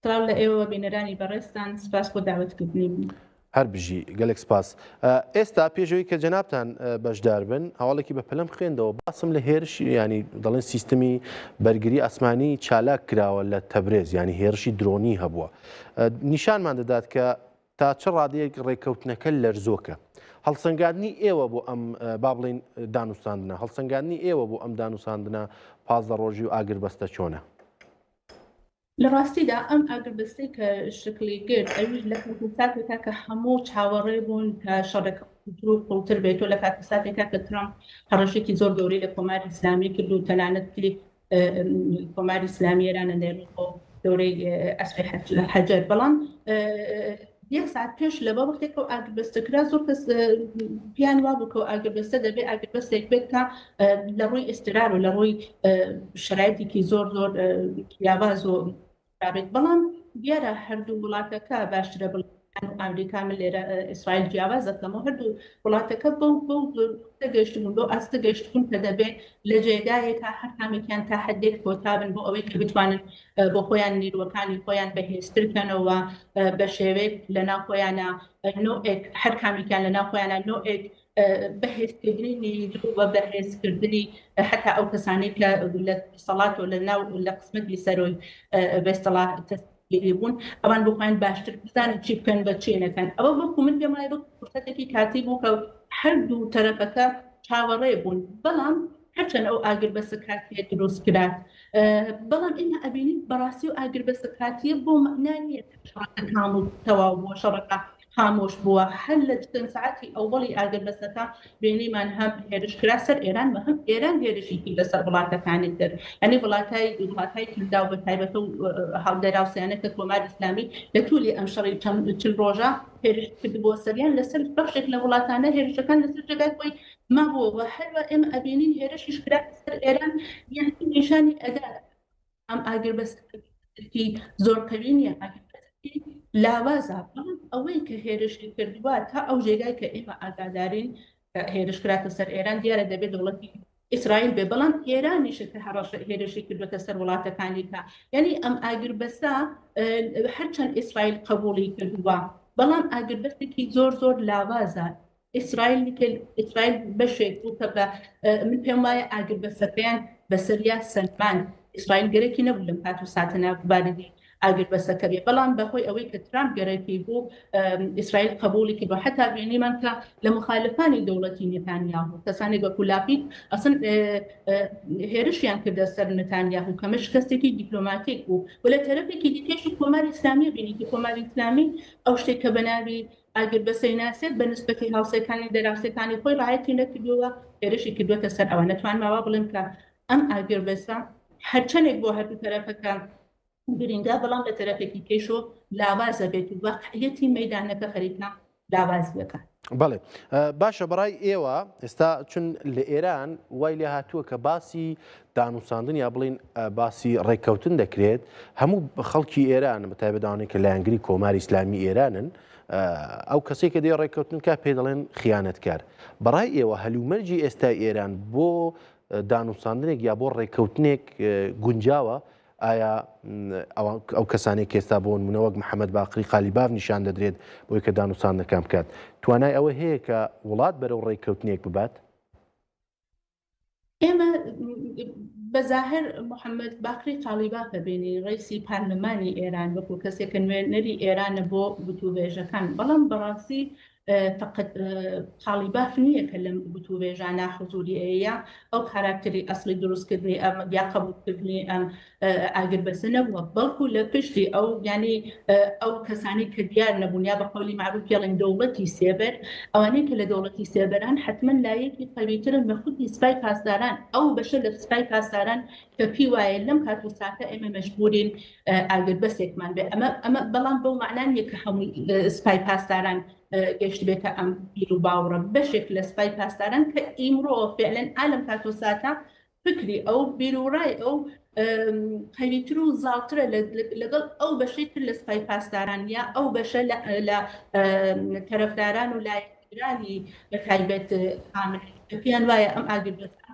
سڵاو لە ئێوە بینەرانی بەڕێستان سپاس بۆ داوەتکردنی بوو. هەر بژی گەلێک سپاس. ئێستا پێشەوەی کە جەنابتان بەشدار بن هەواڵێکی بە پەلەم خوێندەوە باسم لە هێرش ینی دەڵێن سیستمی بەرگری ئاسمانی چالاک کراوە لە تەبرێز ینی هێرشی درۆنی هەبووە. نیشانمان دەدات کە تا چه ڕادەیەک ڕێککەوتنەکە لەرزۆکە. هەڵسەنگاندنی ئێوە بۆ ئەم با بڵین دانوستاندنە هەڵسەنگاندنی ئێوە بۆ ئەم دانوستاندنە 15 ڕۆژی و ئاگربەستە چۆنە؟ لە ڕاستیدا ئەم ئاگربەستەی کە شکلی گرت ئەویش لە کاتێکا کە هەموو چاوەڕێ بوون کە شەڕێکە قوڵتر بێتەوە لە کاتێکا کە ترامپ هەڕەشێکی زۆر گەورەی لە کۆماری ئیسلامی کرد و تەنانەتی کۆماری ئیسلامی ئێرانە نێڕۆ دەورەی ئەسپی حەجەر بەڵام یەک ساعت پێش لە بابەتێکە و ئاگربەستەکرا زۆر کەس پیان وا بوو کە ئاگربەستە دەبێت ئاگربەستێک بێت کە لە ڕووی ئێسترار و لە ڕووی شرایطێکی زۆر پیاواز و بێت بەڵام دیارە هەردوو وڵاتەکە باشترە ئەمریکا من لێرە ئیسرائیل جیاواز دەکەمەوە هەردوو وڵاتەکە بەو گەشتبوون بۆ ئاستە گەشتبوون کە دەبێت لە جێگایەکە هەر کامێکیان تا حدێک کۆتابن بۆ ئەوەی کە بتوانن بۆ خۆیان نیروەکانی خۆیان بەهێزترکەنەوە بە شێوەیەک لە ناو خۆیانە نۆئێک هەر کامێکیان لە ناو خۆیانە نۆئێک بەهێزکردنی بە بەهێزکردنی حتا ئەو کەسانی کە لە سەڵات و لە ناو لە قسمەتی سەرۆی بەستەڵا بوون ئەوان بخۆیان باشتر بزانن چی بکەن بە چی نەکەن ئەوە بۆکو من پێمای بۆ فرسەتێکی کاتی بوو کە هەردوو تەرەفەکە چاوەڕێ بوون بەڵام هەرچەند ئەو ئاگربەسە کاتیە دروست کرات بەڵام ئێمە ئەبینین بەڕاستی و ئاگربەسە کاتیە بۆ مەعنا نییە شەڕەکە کامل تەواو بووە شەڕەکە خامۆش بووە هەر لە چەند ساعتی ئەوڵی ئاگربەسەکە بینیمان هەم هێرش کرا سەر ئێران بە هەم ئێران هێرشێکی لەسەر وڵاتەکانی تر ئەنی وڵاتهای تردا و بە تایبەتە و هەڵدەراوسیانە کە کۆماری ئیسلامی لە توولی ئەم شەڕی چل ڕۆژە هێرش کردبووە سەریان لەسەر بەخشێک لە وڵاتانە هێرشەکان لەسەر جێگای خۆی مابووە هەروە ئێمە ئەبینین هێرشیش کرا سەر ئێران یان نیشانی ئەدا ئەم ئاگربەسەکی زۆر قەوی نییە لاوازە بەڵام ئەوەی کە هێرشی کردووە تا ئەو جێگای کە ئێمە ئاگادارین هێرش کراتە سەر ئێران دیارە دەبێت دەوڵەتی ئیسرائیل بێ بەڵام ئێرانیشە کە هێرشی کردوەکە سەر وڵاتەکانی کە یعنی ئەم ئاگربەسە هەرچەند ئیسرائیل قبوڵی کردووە بەڵام ئاگربەسێکی زۆر لاوازە ئیسرائیل بەشێک بوو کە بە من پێم وایە ئاگربەسەکەیان بەسەریا سەلمان ئیسرائیل گەرەکی نەبوو لەم کات و ساتەنە باردی ئاگربەسەکە بێ بەڵام بەهۆی ئەوەی کە ترامپ گەرەکی بوو ئیسرائیل قبوڵی کردووە حتا بینیمان کە لە مخالفانی دەوڵەتی نێتانیاهو کەسانی وەکو لاپید ئەسڵ هێرشیان کردە سەر نێتانیاهو کەمە شکستێکی دیپلۆماتیک بوو و لە تەرەفێکی دیکەش کۆماری ئیسلامی بینی کە کۆماری ئیسلامی ئەو شتێک کە بەناوی ئاگربەسەی ناسێت بە نسبەتی هاوسەکانی دەراوسەکانی خۆی ڕایەتی نەکردووە هێرشی کردووەکە سەر ئەوە نەتوانماوە بڵێن کە ئەم ئاگربەسە هەرچەندێک بۆ هەردوو تەرەفەکان گرنگە بەڵام لە تەرەفێکی کێشۆ لاوازە بێت و واقعیەتی مەیدانەکە خەریکە لاوازیەکە بەڵێ باشە بەڕای ئێوە ئێستا چون لە ئێران وای لێ هاتووە کە باسی دانووساندن یا بڵین باسی ڕێککەوتن دەکرێت هەموو خەڵکی ئێران بە تایبەتدانێک کە لایەنگری کۆماری ئیسلامی ئێرانن ئەو کەسێک کە دێ ڕێککەوتن کا پێ دەڵێن خیانەتکار بەڕای ئێوە هەلومەرجی ئێستای ئێران بۆ دانووساندنێک یا بۆ ڕێککەوتنێک گونجاوە ئایا ئەو کەسانێک ئێستا بۆ نمونە وەک محەممەد باقری قالیباف نیشان دەدرێت بۆی کە دانووساندنەکان بکات توانای ئەوە هەیە کە وڵات بەرەو ڕێککەوتنێک ببات ئێمە بەظاهر محەممەد باقری قالیبافە بینی ڕیسی پارلەمانی ئێران وەکو کەسێکە نوێنەری ئێرانە بۆ گوتوبێژەکان بەڵام بەڕاستی فقط قالیباف نییە کە لەم گوتوبێژانە حضوری ئەیە ئەو خاراکتەری ئەسڵی دروستکردنی ئەم یا قبولکردنی ئەم ئاگربەسە نەبووە بەڵکو لە پشتی ئەو ینی ئەو کەسانی کە دیار نەبوون یا بە قەولی معروف پێڵێن دەوڵەتی سێبەر ئەوانەیە کە لە دەوڵەتی سێبەران حتمما لایەکی قەویترن بە خودی سوپای پاسداران ئەو بەشە لە سوپای پاسداران کە پێی وایە لەم کات و ساتە ئێمە مەجبورین ئاگربەسێکمان بێ ئەمە بەڵام بەو معنان یە کە هەمووی سوپای پاسداران گەشت بێتە ئەم بیر و باوڕە بەشێک لە سوپای پاسداران کە ئیمڕۆ فعلەن ئالم کات و ساتە فکری ئەو بیرروڕای ئەو قەویتر و زاڵترە لەگەڵ ئەو بەشەی تر لە سوپای پاسداران یا ئەو بەشە لە تەرەفداران و لایەنگرانی بە تایبەت پێیان وایە ئەم ئاگربەسە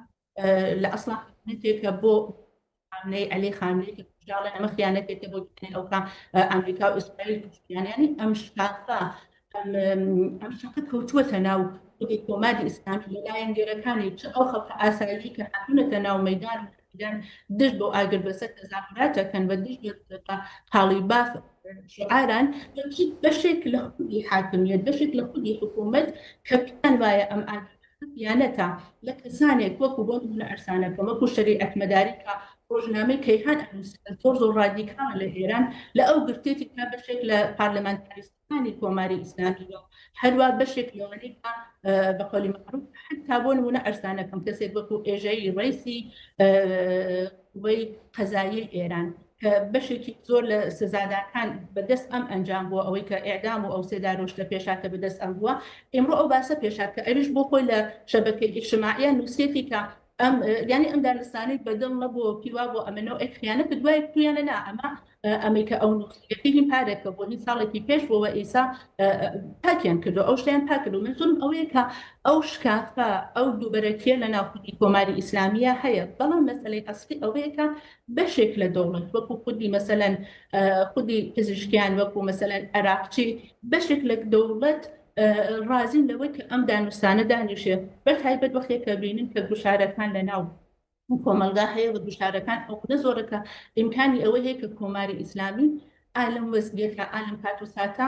لە ئەسڵا خیانەتێکە بۆ خامنەی عەلی خامنەی کە خۆشحاڵە ئەمە خیانەتێکە بۆ ئەو ئەمریکا و ئیسرائیل یعنی ئەم شتانە ئەم شتە کەوتووەتە ناو کۆماری ئیسلامی لە لایەنگەرەکانی ئەو خەڵکە ئاسایی کە هاتوونەتە ناو مەیدان دشت بۆ ئاگربەسە تەظاهراتەکەن بە دشت قالیباف شعاران بەشێک لە خودی حاکمیەت بەشێک لە خودی حکوومەت کە پێیان وایە ئەم یانەتە لە کەسانێک وەکو بۆ نمونە ئەرسانەکە وەکو شەریعەت مەداریکە ڕۆژنامەی کەیهان زۆر ڕادیکاڵە لە ئێران لە ئەو گرتێتی کا بەشێک لە پارلەمانتاریستانی کۆماری ئیسلامی هەروە بەشێک لەوانەی بە قەولی معروف حتا بۆ نمونە ئەرسانەکەم کەسێک وەکو ئێژەی ڕیسی قووەی قەزایی ئێران کە بەشێکی زۆر لە سزادارکان بەدەست ئەم ئەنجام بووە ئەوەی کە ئێعدام و ئەو سێدا ڕۆژ لە پێشاکە بەدەست ئەم بووە ئێمڕۆ ئەو باسە پێشاکە ئەویش بۆ خۆی لە شەبەکەی ئیجتیماعیە نووسێتی کە ینی ئەم دانستانی بەدڵ نەبووە پیوا بۆ ئەمەنەوە ئەی خیانەت دوای تویانە نا ئەمە ئەمریکا ئەو نووسەتی پارێکە بۆ هیچ ساڵێکی پێش بۆەوە ئیسا پاکیان کردو ئەو شتیان پاکرد و من زۆرم ئەوەیە کە ئەو شکافە ئەو دووبەرەکیە لە ناوخودی کۆماری ئیسلامیە هەیە بەڵام مەسەلەی ئەسڵی ئەوەیە کە بەشێک لە دەوڵەت وەکو خودی مەسەلەن خودی پزیشکیان وەکو مەسەلەن عێراقچی بەشێک لە دەوڵەت ڕازین لەوەی کە ئەم دانوستانە دانیشێ بە تایبەت وەختێکە بینین کە گوشارەکان لە ناو کۆمەلگا هەیە و گوشارەکان ئەوە زۆرەکە ئیمکانی ئەوە هەیە کە کۆماری ئیسلامی ئالم وەزگێکە ئالم کات و ساتە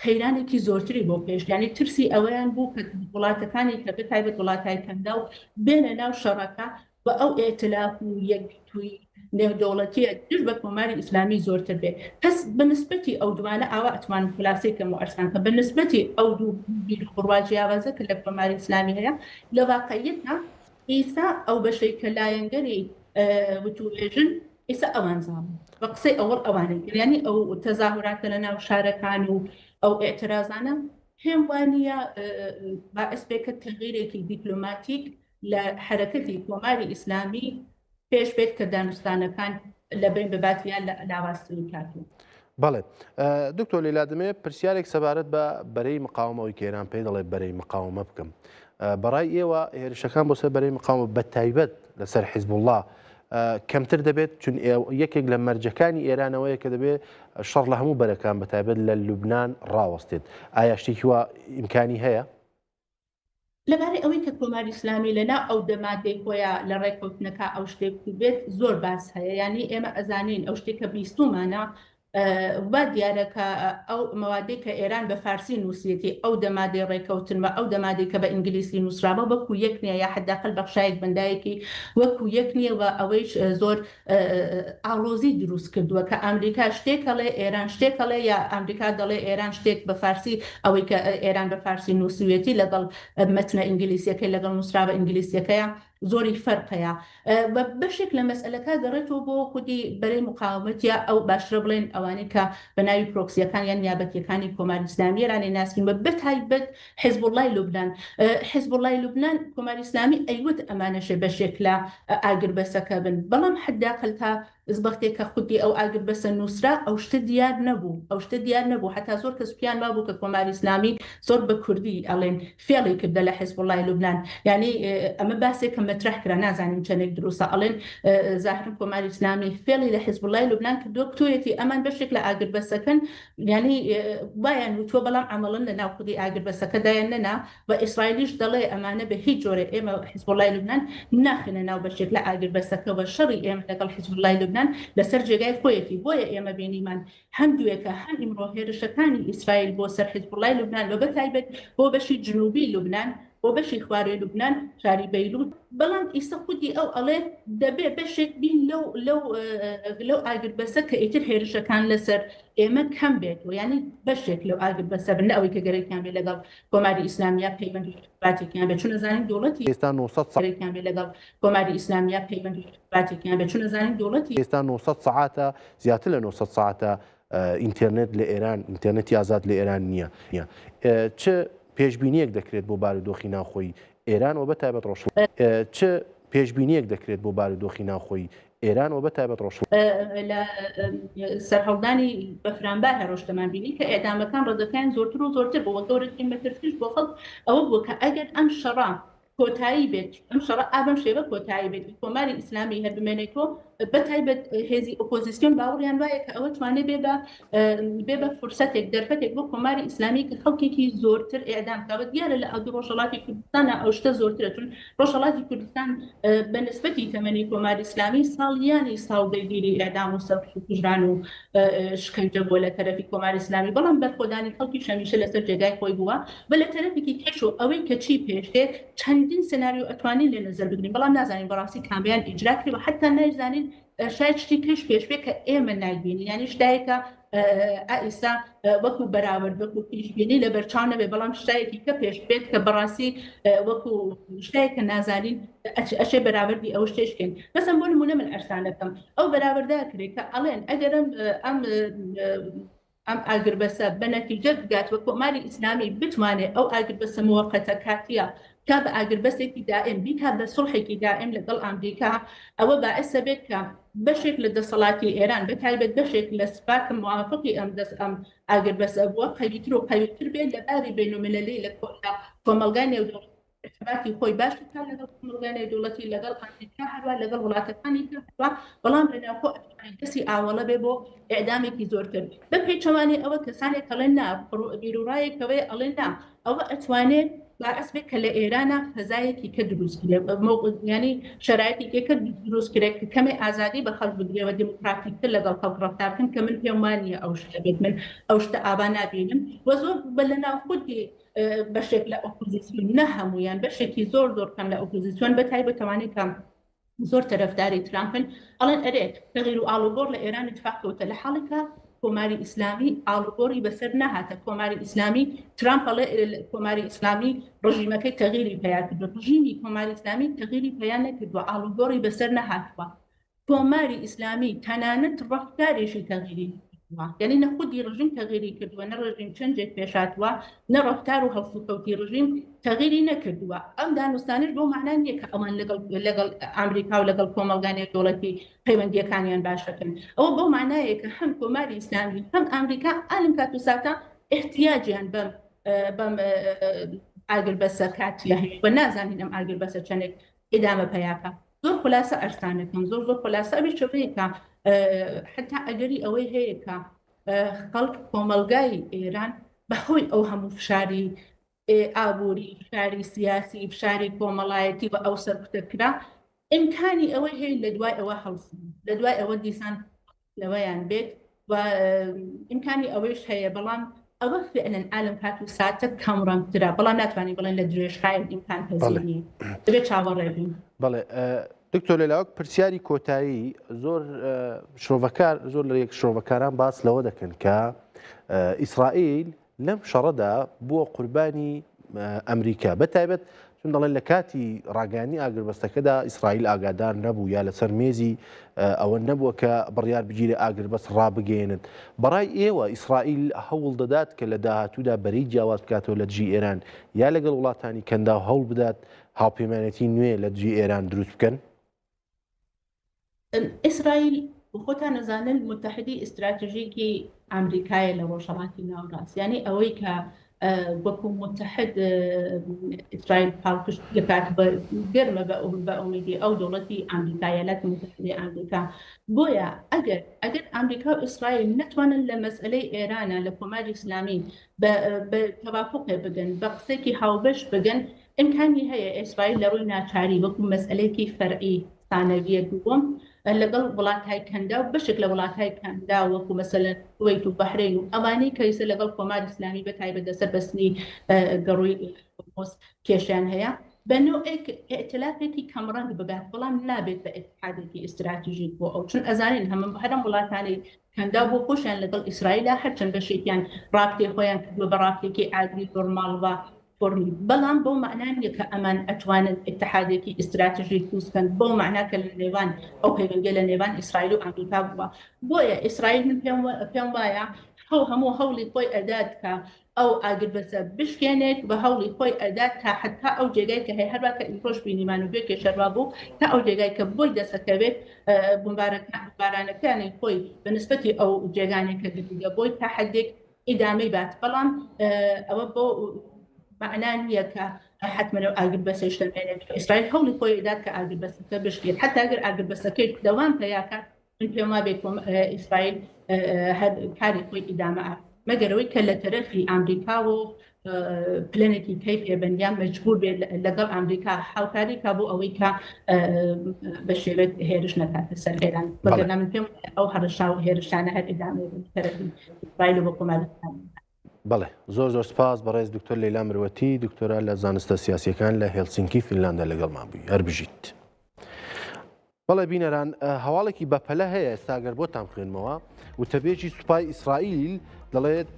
خەیرانێکی زۆرتری بۆ پێش یعنی ترسی ئەوەیان بوو کە وڵاتەکانی کە بتایبەت وڵاتای کەندا و بێنە ناو شەڕەکە بە ئەو ئێتلاف و یەکگرتووی نێودەوڵەتیە دژ بە کۆماری ئیسلامی زۆرتر بێ پس بەنسبەتی ئەو دوانە ئاوا ئەتوانم خولاسەیەکەم و ئەرسان کە بەنسبەتی ئەو دوو بیرخوڕوا جیاوازە کە لە کۆماری ئیسلامی هەیە لە واقعیەتە ئێستا ئەو بەشەی کە لایەنگەری وتوێژن ئێستا ئەوان زانن بە قسەی ئەوڵ ئەوانە ینی ئەو تەزاهوراتە لە ناو شارەکان و ئەو ئێعترازانە پێم وانە باعث بێکە تەغیرێکی دیپلۆماتیک لە حرەکەتی کۆماری ئیسلامی پێش بێت کە دانوستانەکان لە بین بباتیان لە لاواستنی کاتوو. بەڵێ دکتۆر لێلا دەمێ پرسیارێک سەبارەت بە بەرەی مقاومەوەی کە ئێران پێی دەڵێ بەرەی مقاومە بکەم. بەڕای ئێوە هێرشەکان بۆ سەر بەرەی مقاومە بە تایبەت لەسەر حیزب الله کەمتر دەبێت چون یەکێک لە مەرجەکانی ئێرانەوەیە کە دەبێت شەڕ لە هەموو بەرەکان بە تایبەت لە لوبنان ڕاوەستێت. ئایا شتێکی وە ئیمکانی هەیە؟ لەبارەی ئەوەی کە کۆماری ئیسلامی لەنا ئەو دەمادەی خۆیان لە ڕێککەوتنەکە ئەو شتێک بێت زۆر باس هەیە ینی ئێمە ئەزانین ئەو شتێککە بیستومانە وا دیارەکە ئەو مەوادەی کە ئێران بە فارسی نووسێتی ئەو دەمادەی ڕێککەوتنمە ئەو دەمادەی کە بە ئینگلیسی نووسرابە وەکو یەک نییە یا حداقل بەخشایەک بەندایەکی وەکو یەک نییەوە ئەوەیش زۆر ئاڵۆزی دروست کردووە کە ئەمریکا شتێکەڵێ ئێران شتێکەڵێ یا ئەمریکا دەڵێ ئێران شتێک بە فارسی ئەوەی کە ئێران بە فارسی نووسوێتی لەگەڵ مەتنە ئینگلیسیەکەی لەگەڵ نووسرابە ئینگلیسیەکەیە زۆری فەرقەیە بەشێک لە مەسئلەکە دەڕێتەوە بۆ خودی بەرەی مقاومەتە ئەو باشترە بڵێن ئەوانەی کە بە ناوی پرۆکسیەکان یان یابەتیەکانی کۆماری ئیسلامی ئێرانی ناسین بە بەتایبەت حیزب الله لوبنان حیزب الله لوبنان کۆماری ئیسلامی ئەیوت ئەمانەشێ بەشێک لە ئاگربەسەکە بن بەڵام حداقل تا زبختێکە خودی ئەو ئاگربەسە نووسرا ئەو شتە دیار نەبوو ئەو شتە دیار نەبوو حتا زۆر کەس پیان مابوو کە کۆماری ئیسلامی زۆر بە کوردی ئەڵێن فێڵی کردە لە حیزب الله لوبنان یعنی ئەمە باسێک کە مەترح کرا نازانین چەندێک دروستە ئەڵێن زاهرن کۆماری ئیسلامی فێڵی لە حیزب الله لوبنان کردووە کتۆیەتی ئەمان بەشێک لە ئاگربەسەکەن ینی وایان وتووە بەڵام عمەڵن لە ناو خودی ئاگربەسەکەدایان نەنا بە ئیسرائیلیش دەڵێ ئەمانە بە هیچ جۆرە ئێمە حیزب الله لوبنان ناخنە ناو بەشێک لە ئاگربەسەکەەوە شەڕی ئێمە لەگەڵ حیزب الله لوبنان لەسەر جێگای خۆیەتی بۆیە ئێمە بینیمان هەندووێکە هەر ئیمڕۆ هێرشەکانی ئیسرائیل بۆ سەر حیزب الله لوبنان و بەتایبەت بۆ بەشی جنوبی لوبنان بۆ بەشی خوارێ لوبنان شاری بەیروت بەڵام ئیستا خودی ئەو ئەڵێ دەبێ بەشێک بین لەو ئاگربەسە کە ئیتر هێرشەکان لەسەر ئێمە کەم بێت و ینی بەشێک لەو ئاگربەسە بن ئەوەی کە گەرەکیان بێ لەگەڵ کۆماری ئیسلامیە پەیوەندی باتێکیان بێت چون نەزانین دەوڵەتی ئێستا 900 بێ لەگەڵ کۆماری ئیسلامیە پەیوەندی باتێکیان بێت چون نەزانین دەوڵەتی ئێستا 900 ساعاتە زیاتر لە 900 ساعاتە ئینتەرنێت لە ئێران ئینتەرنێتی ئازاد لە ئێران نییە چه پێشبینیەک دەکرێت بۆ بارودۆخی ناوخۆی ئێران و بەتایبەت ڕۆژ چه پێشبینیەک دەکرێت بۆ بارودۆخی ناوخۆی ئێران و بەتایبەت ڕۆژ لە سەرهەڵدانی بەفرانبار هەڕۆشتەمان بینی کە ئێدامەکان ڕێگەکان زۆرتر و زۆرتر بۆ گەورەترین بەترسیش بۆ خەڵک ئەوە بووە کە ئەگەر ئەم شەڕە کۆتایی بێت ئەم شەڕە ئابەم شێوە کۆتایی بێت کۆماری ئیسلامی هەر بمێنێتەوە بەتایبەت هێزی ئۆپۆزیسیۆن باوەڕیان وایە کە ئەوە توانێت بێ بە فرسەتێک دەرفەتێک بۆ کۆماری ئیسلامی کە خەڵکێکی زۆرتر ئێدام کاوە دیارە لە ئەو ڕۆژهەڵاتی کوردستانە ئەو شتە زۆرترە چون ڕۆژهەڵاتی کوردستان بە نسبەتی تەمەنی کۆماری ئیسلامی ساڵیانی ساڵ دەگیری ئێدام و سەرخ و کوژران و شکنجە بۆ لە تەرەفی کۆماری ئیسلامی بەڵام بەرخۆدانی خەڵکی شەمیشە لەسەر جێگای خۆی بووە بە لە تەرەفێکی کەش و ئەوەی کە چی پێشێ چەندین سناریۆ ئەتوانین لێ نەزەر بگرین بەڵام نازانین بەڕاستی کامیان ئیجرا کردوە حتا نازانین شاید شتی کەش پێشبێ کە ئێمە نایبینی ینی شتایەکە ئائیسا وەکو بەراورد وەکو پیشبینی لە بەرچاو نەبێ بەڵام شتایەکی کە پێش بێت کە بەڕاستی وەکو شتایەکە نازانین ئەشێ بەراوردی ئەو شتێشکەین مەسەن بۆ نمونە من ئەرسانەکەم ئەو بەراوردا کرێت کە ئەڵێن ئەگەرم ئەم ئاگربەسە بە نەتیجە بگات وە کۆماری ئیسلامی بتوانێت ئەو ئاگربەسە موقەتە کاتیە کا بە ئاگربەسێکی دائم بیکا بە سڵحێکی دائم لەگەڵ ئەمریکا ئەوە باعثە بێت کە بەشێک لە دەسەڵاتی ئێران بەتایبەت بەشێک لە سپاکە موافقی ئەم ئاگربەسە بووە قەویتر و قەویتر بێت لە باری بینالمللی لە کۆمەلگای نێودەوڵەتی ارتباطی خۆی باشتر لەگەڵ کۆمەلگای نێودەوڵەتی لەگەڵ ئەمریکا هەروە لەگەڵ وڵاتەکانی هەروە بەڵام لەناوخۆ دەستی ئاوەڵە بێ بۆ ئێعدامێکی زۆرتر بە پێچەوانی ئەوە کەسانێک ئەڵێن نا بیرروڕایەکەوەی ئەڵێن نا ئەوە ئەتوانێت باعث بێت کە لە ئێرانە فەزایەکی کە دروستکرێ ینی شرایەتی کە دروستکرێت کە کەمێ ئازادی بە خەڵک بگرێەوە دموکراتیکتر لەگەڵ خەڵک ڕەفتارکن کە من پێم وانە ئەو شتە بێت من ئەو شتە ئاوا نابینم وە زۆر بە لەناو خودی بەشێک لە ئۆپۆزیسیۆن نە هەمویان بەشێکی زۆر کەم لە ئۆپۆزیسیۆن بەتایبەتەوانی کەم زۆر تەرەفداری ترامپن ئەڵێن ئەرێت تەغییر و ئاڵوگۆڕ لە ئێران اتفاقکەوتە لە حاڵێکە کۆماری ئیسلامی ئاڵوگۆڕی بەسەر نەهاتە کۆماری ئیسلامی ترامپ ئەڵێ کۆماری ئیسلامی ڕژیمەکەی تەغییری پیا کردووە ڕژیمی کۆماری ئیسلامی تەغییری پەیان نەکردووە ئاڵوگۆڕی بەسەر نەهاتووە کۆماری ئیسلامی تەنانەت ڕەفتارێکی تەغییری یعنی نە خودی ڕژیم تەغییری کردووە نە ڕژیم چەندێک پێشاتوە نە ڕەفتار و هەڵسوکەوتی ڕژیم تەغییری نەکردووە ئەم دانوستانش بۆ معنان نییە کە ئەمان لەگەڵ ئەمریکا و لەگەڵ کۆمەڵگانی دەوڵەتی پەیوەندیەکانیان باشەکەن ئەوە بۆ معنایە کە هەم کۆماری ئیسلامی هەم ئەمریکا ئالم کات و ساتە احتیاجیان بەم ئاگربەسە کاتیە هەیە و نازانین ئەم ئاگربەسە چەندێک ئیدامە پەیاکە زۆر خولاسە ئەرسانەکەم زۆر خولاسە بێ شەوەیەکە حتا ئەگەری ئەوەی هەیە کە خەڵک کۆمەلگای ئێران بەهۆی ئەو هەموو فشاری ئابووری فشاری سیاسی فشاری کۆمەڵایەتی بە ئەو سەرکوتەکرا ئیمکانی ئەوەی هەیە لە دوای ئەوە هەڵسن لە دوای ئەوە دیسان لەوەیان بێت و ئیمکانی ئەوەش هەیە بەڵام ئەوە فعلەن ئالم کات و ساتە کەمڕەنگترا بەڵام ناتوانین بڵێن لە درێژخایە ئیمکان پەزیری دەبێت چاوەڕێ بین. بەڵێ دکتۆر لەلاوەک پرسیاری کۆتایی زۆر شرۆڤەکار زۆر لە یەک شرۆڤەکاران باس لەوە دەکەن کە ئیسرائیل لەم شەڕەدا بووە قوربانی ئەمریکا بەتایبەت چون دەڵێن لە کاتی ڕاگەیاندنی ئاگربەستەکەدا ئیسرائیل ئاگادار نەبوو یا لەسەر مێزی ئەوە نەبووە کە بڕیار بگیرێ ئاگربەست ڕابگەێنێت بەڕای ئێوە ئیسرائیل هەوڵ دەدات کە لە داهاتوودا بەری جیاواز بکاتەوە لە دژی ئێران یا لەگەڵ وڵاتانی کەندا هەوڵ بدات هاوپەیمانێتی نوێ لە دژی ئێران دروست بکەن؟ ئیسرائیل خۆتان نەزانن متحدی ئستراتژیکی ئەمریکایە لە ڕۆژهەڵاتی ناوڕاست یعنی ئەوەی کە وەکو متحد ئیسرائیل پاڵپشت دەکات گەرمە بە ئومیدی ئەو دەوڵەتی ئەمریکا یالەتی متحدی ئەمریکا بۆیە ئەگەر ئەمریکا و ئیسرائیل نەتوانن لە مەسئلەی ئێرانە لە کۆماری ئیسلامی بە تەوافقێ بگەن بە قسێکی هاوبەش بگەن ئیمکانی هەیە ئیسرائیل لە ڕووی ناچاری وەکو مەسئلەیەکی فەرعی ثانەویە دووەم لەگەڵ وڵاتهای کەندا و بەشێک لە وڵاتهای کەندا وەکو مەسەلەن کوێیت و بەحرین و ئەوانەی کەیسە لەگەڵ کۆماری ئیسلامی بەتایبەت لەسەر بەستنی گەڕووی کێشیان هەیە بە نوعێک ئێتلافێکی کەمڕەنگ ببات بەڵام نابێت بە ئێتحادێکی ئستراتیژیک بۆ ئەو چون ئەزانین هەرم وڵاتانی کەندا بۆ خۆشیان لەگەڵ ئیسرائیلدا هەرچەند بەشێکیان ڕاکتێ خۆیان کردووە بە ڕاکتێکی ئاگری نۆرماڵەوە بەڵام بۆ معنانیە کە ئەمان ئەتوانن اتحادێکی ئستراتژیک دروستکەن بۆ معناکە لە نێوان ئەو پەیوەندیە لە نێوان ئیسرائیل و ئەمریکا بووە بۆیە ئیسرائیل من پێم وایە هەموو هەوڵی خۆی ئەدات کە ئەو ئاگربەسە بشکێنێت بە هەوڵی خۆی ئەدات تا حتا ئەو جێگای کە هەیە هەروە کە ئیمڕۆژ بینیمان و بێ کێشەڕوا بوو تا ئەو جێگای کە بۆی دەسەکەوێت بمبارانەکانی خۆی بەنسبەتی ئەو جێگانێکە دیگە بۆی تا حدێک ئیدامەی بات بەڵام ئەوە بۆ معنانیە کە حتمما ئاگربەسەش دەمێنێت ئیسرائیل هەوڵی خۆی دات کە ئاگربەسەکە بشکێت حتا ئەگەر ئاگربەسەکەی دەوام پێیاکات من پێم وا بێت ئیسرائیل کاری خۆی ئیدامە مەگەرەوەی کە لە تەرەفی ئەمریکا و پلنێکی کەیفێ بەندیان مەجبور بێت لەگەڵ ئەمریکا هاوکاری کا بۆ ئەوەی کە بە شێوێت هێرش نەکاتە سەر ئێران بەگەرنا من پێم ئەو هەڕەشا و هێرشانە هەر ئیدامە تەرەفی ئیسرائیل و بۆ کۆمەڵگەکان. بەڵێ زۆر سپاس بەڕێز دکتۆر لەیلا مرۆتی دکتۆرە لە زانستە سیاسیەکان لە هێلسینکی فینلاندا لەگەڵمان بووی هەر بژیت. بەڵێ بینەران هەواڵێکی بەپەلە هەیە ئێستاگەر بۆتان خوێنمەوە وتەبێکی سوپای ئیسرائیل دەڵێت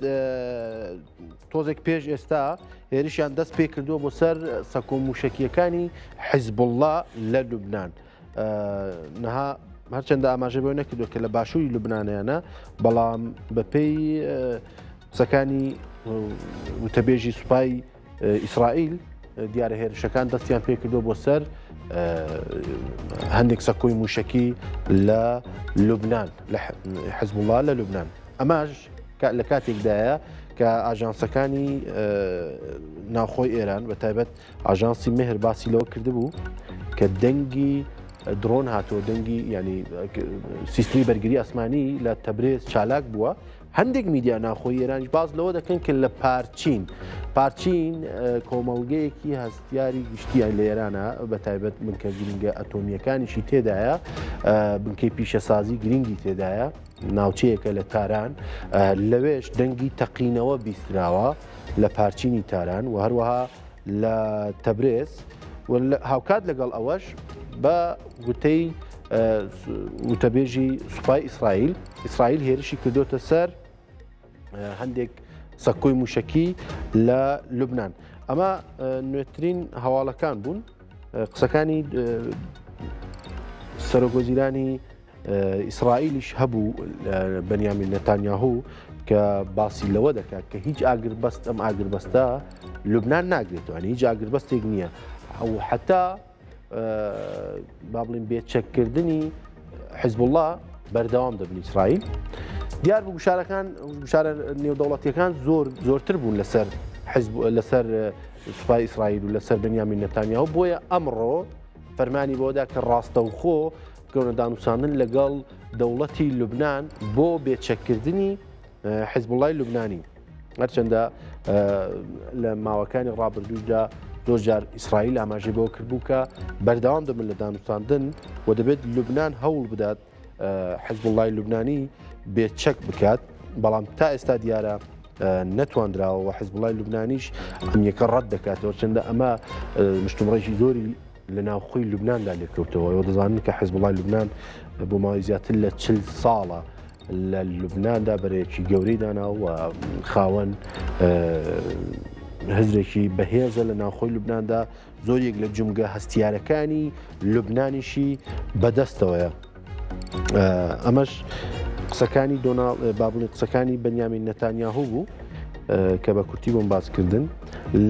تۆزێک پێش ئێستا هێرشیان دەست پێ کردووە بۆ سەر سەکۆ موشەکیەکانی حیزبوڵڵا لە لوبنان نەها هەرچەندە ئاماژە بۆ نەکردووە کە لە باشووری لوبنانیانە بەڵام بەپێی سەکانی وتەبێژی سوپای ئیسرائیل دیارە هێرشەکان دەستیان پێ کردووە بۆ سەر هەندێک سەکۆی موشکی لە لوبنان لە حیزبوڵڵا لە لوبنان ئەماش لە کاتێکدایە کە ئاژانسەکانی ناوخۆی ئێران بە تایبەت ئاژانسی مهر باسی لەوە کردبوو کە دەنگی درۆن هاتۆ دەنگی ینی سیستمی بەرگری ئەسمانی لە تەبرێز چالاک بووە هەندێک میدیا ناخۆی ئێرانیش باز لەوە دەکەن کە لە پارچین کۆمەڵگەیەکی هەستیاری گشتیان لە ئێرانە بە تایبەت بنکە گرنگە ئەتۆمیەکانیشی تێدایە بنکەی پیشەسازی گرنگی تێدایە ناوچەیەکە لە تاران لەوێش دەنگی تەقینەوە بیستراوە لە پارچینی تاران و هەروەها لە تەبرێز هاوکات لەگەڵ ئەوەش بە گوتەی وتەبێژی سوپای ئیسرائیل هێرشی کردوتە سەر هەندێک سەکۆی موشکی لە لوبنان ئەمە نوێترین هەواڵەکان بوون قسەکانی سەرۆکوەزیرانی ئیسرائیلیش هەبوو بەنیامین نەتانیاهوو کە باسی لەوە دەکات کە هیچ ئاگربەست ئەم ئاگربەستە لوبنان ناگرێتەوە هیچ ئاگربەستێک نییە ئەو حتا با بڵین بێچەککردنی حیزب الله بەردەوام دەبن ئیسرائیل دیار بوو گوشارە نێودەوڵەتیەکان زۆرتر بوون لەسەر سوپای ئیسرائیل و لەسەر بەنیامین نەتانیاهو بۆیە ئەمڕۆ فەرمانی بۆدا کە ڕاستەوخۆ گەورە دانووساندن لەگەڵ دەوڵەتی لوبنان بۆ بێچەککردنی حیزب اللهی لوبنانی هەرچەندە لە ماوەکانی ڕابردوودا زۆر جار ئیسرائیل ئاماژەی بەوە کردبوو کە بەردەوام دەبن لە دانووساندن و دەبێت لوبنان هەوڵ بدات حیزب اللهی لوبنانی بێچەک بکات بەڵام تا ئێستا دیارە نەتواندراوە و حیزب اللهی لوبنانیش ئەمیەکە ڕەت دەکاتەوە چەندە ئەمە مشتومڕێکی زۆری لە ناوخۆی لوبناندا لێکەوتەوە و دەزانن کە حیزب اللهی لوبنان بۆ ماوەی زیاتر لە 40 ساڵە لە لوبناندا بەرەیەکی گەورەی دانا و خاوەن هەزرێکی بەهێزە لە ناوخۆی لوبناندا زۆرێک لە جومگە هەستیارەکانی لوبنانیشی بەدەستەوەیە ئەمەش قسەکانی بابڵی قسەکانی بەنیامین نەتانیاهوو بوو کە بە کورتی بۆم باسکردن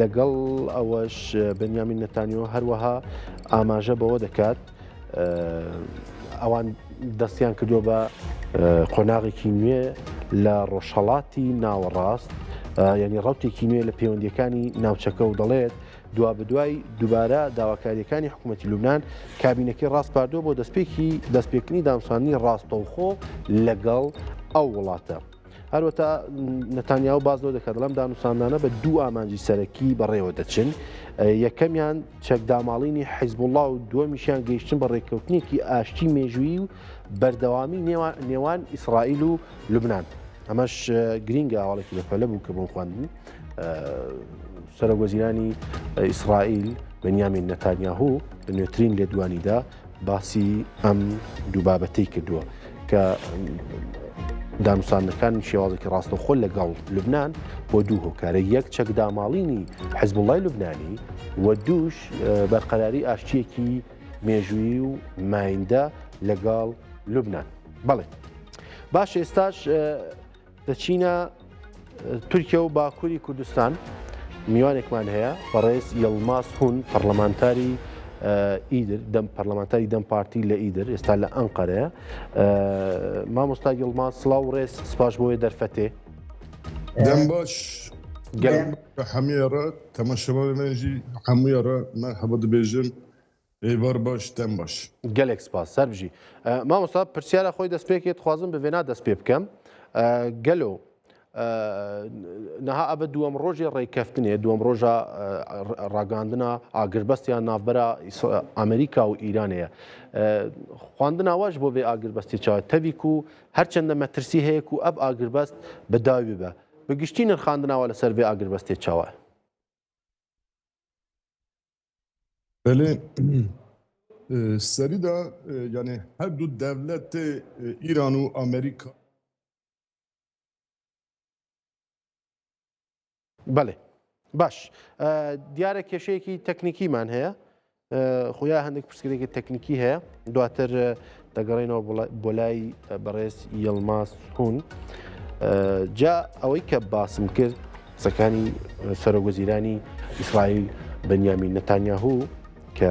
لەگەڵ ئەوەش بەنیامین نەتانیاهو هەروەها ئاماژە بەوە دەکات ئەوان دەستیان کردووە بە قۆناغێکی نوێ لە ڕۆژهەڵاتی ناوەڕاست یعنی ڕەوتێکی نوێ لە پەیوەندیەکانی ناوچەکە و دەڵێت دوا بەدوای دووبارە داواکاریەکانی حکوومەتی لوبنان کابینەکەی ڕاستپاردووە بۆ دەستپێکردنی دامسانی ڕاستەوخۆ لەگەڵ ئەو وڵاتە هەروەتا نەتانیاهو باز لەوە دەکات لەم دانووساندانە بە دوو ئامانجی سەرەکی بەڕێوە دەچن یەکەمیان چەکداماڵینی حیزب الله و دووەمیشیان گەیشتن بە ڕێککەوتنێکی ئاشتی مێژووی و بەردەوامی نێوان ئیسرائیل و لوبنان ئەمەش گرینگە هەواڵێکی بەپەلە بوو کە بۆم خواندن سەرۆکوەزیرانی ئیسرائیل بەنیامین نەتانیاهوو لە نوێترین لێدوانیدا باسی ئەم دوو بابەتەی کردووە کە دانووساندنەکان شێوازێکی ڕاستەوخۆ لەگەڵ لوبنان بۆ دوو هۆکارە یەک چەکداماڵینی حیزب اللهی لوبنانی و دووش بەرقەراری ئاشتیەکی مێژووی و مایندە لەگەڵ لوبنان بەڵێ باش ئێستاش دەچینە تورکیا و باکووری کوردستان میوانێکمان هەیە بەڕێز یڵماس هون پەرلەمانتاری ئیدر پەرلەمانتاری دەم پارتی لە ئیدر ئێستا لە ئەنقەرەیە مامۆستا یڵماس سڵاو ڕێز سپاش بۆیە دەرفەتێ دەم باش هەمێرە تەماشەبانێژی هەموویێرە مەرحەبە دەبێژن ئێوار باش دەم باش گەلێک سپاس سەربژی مامۆستا پرسیارە خۆی دەستپێکێت خوازم بڤێنا دەست پێ بکەم گەلۆ نەها ئەبە دووەم ڕۆژی ڕێککەفتنێ دووەم ڕۆژە ڕاگەاندنە ئاگربەستیان ناوبەرە ئەمریکا و ئیرانەیە خواندناواش بۆ بێ ئاگربەستی چاوە تەویک و هەرچەندە مەترسی هەیە و ئەب ئاگربەست بەداوی بە بگشتی نرخاندناوە لەسەر بێ ئاگربەستی چاوە بەێ سەریدا یعنی هەردوو دەولەتێ ئیران و ئەمریکا بەڵێ باش دیارە کێشەیەکی تەکنیکیمان هەیە خۆیان هەندێک پرسیارێکی تەکنیکی هەیە دواتر دەگەڕێنەوە بۆ لای بەڕێز یڵماس هون جا ئەوەی کە باسم کرد قسەکانی سەرۆکوەزیرانی ئیسرائیل بەنیامین نەتانیاهوو کە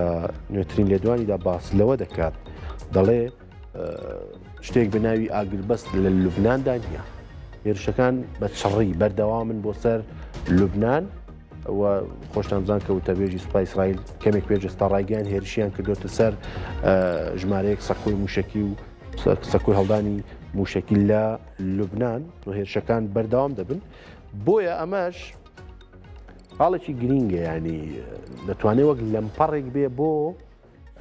نوێترین لێدوانیدا باس لەوە دەکات دەڵێ شتێک بە ناوی ئاگربەست لە لوبناندا نییە هێرشەکان بە چڕی بەردەوامن بۆ سەر لوبنان و خۆشتانزان کە وتەبێژی سوپای ئیسرائیل کەمێک پێشستا ڕایگەیان هێرشیان کردوتە سەر ژمارەیەک سەکۆی موشکی و سەکۆی هەڵدانی موشەکی لە لوبناان و هێرشەکان بەردەوام دەبن بۆیە ئەمەش حاڵێکی گرینگە ینی دەتوانێت وەک لەمپەڕێک بێ بۆ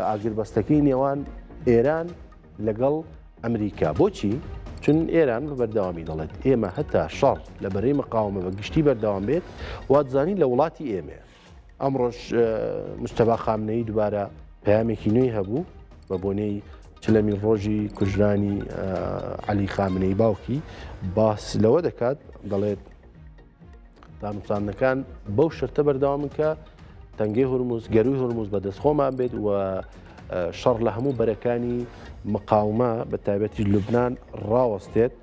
ئاگربەستەکەی نێوان ئێران لەگەڵ ئەمریکا بۆچی؟ چون ئێران بە بەردەوامی دەڵێت ئێمە هەتا شەڕ لە بەرەی مەقاومە بە گشتی بەردەوام بێت واتزانی لە وڵاتی ئێمە ئەمڕۆژ مجتەبا خامنەی دووبارە پەیامێکی نوێی هەبوو بە بۆنەی چلەمی ڕۆژی کوژرانی عەلی خامنەی باوکی باس لەوە دەکات دەڵێت دانوستانەکان بەو شرتە بەردەوامن کە تەنگەی هورموز گەروی هورموز بە دەستخۆمان بێت و شەڕ لە هەموو بەرەکانی مقاومە بە تایبەتی لوبناان ڕاوەستێت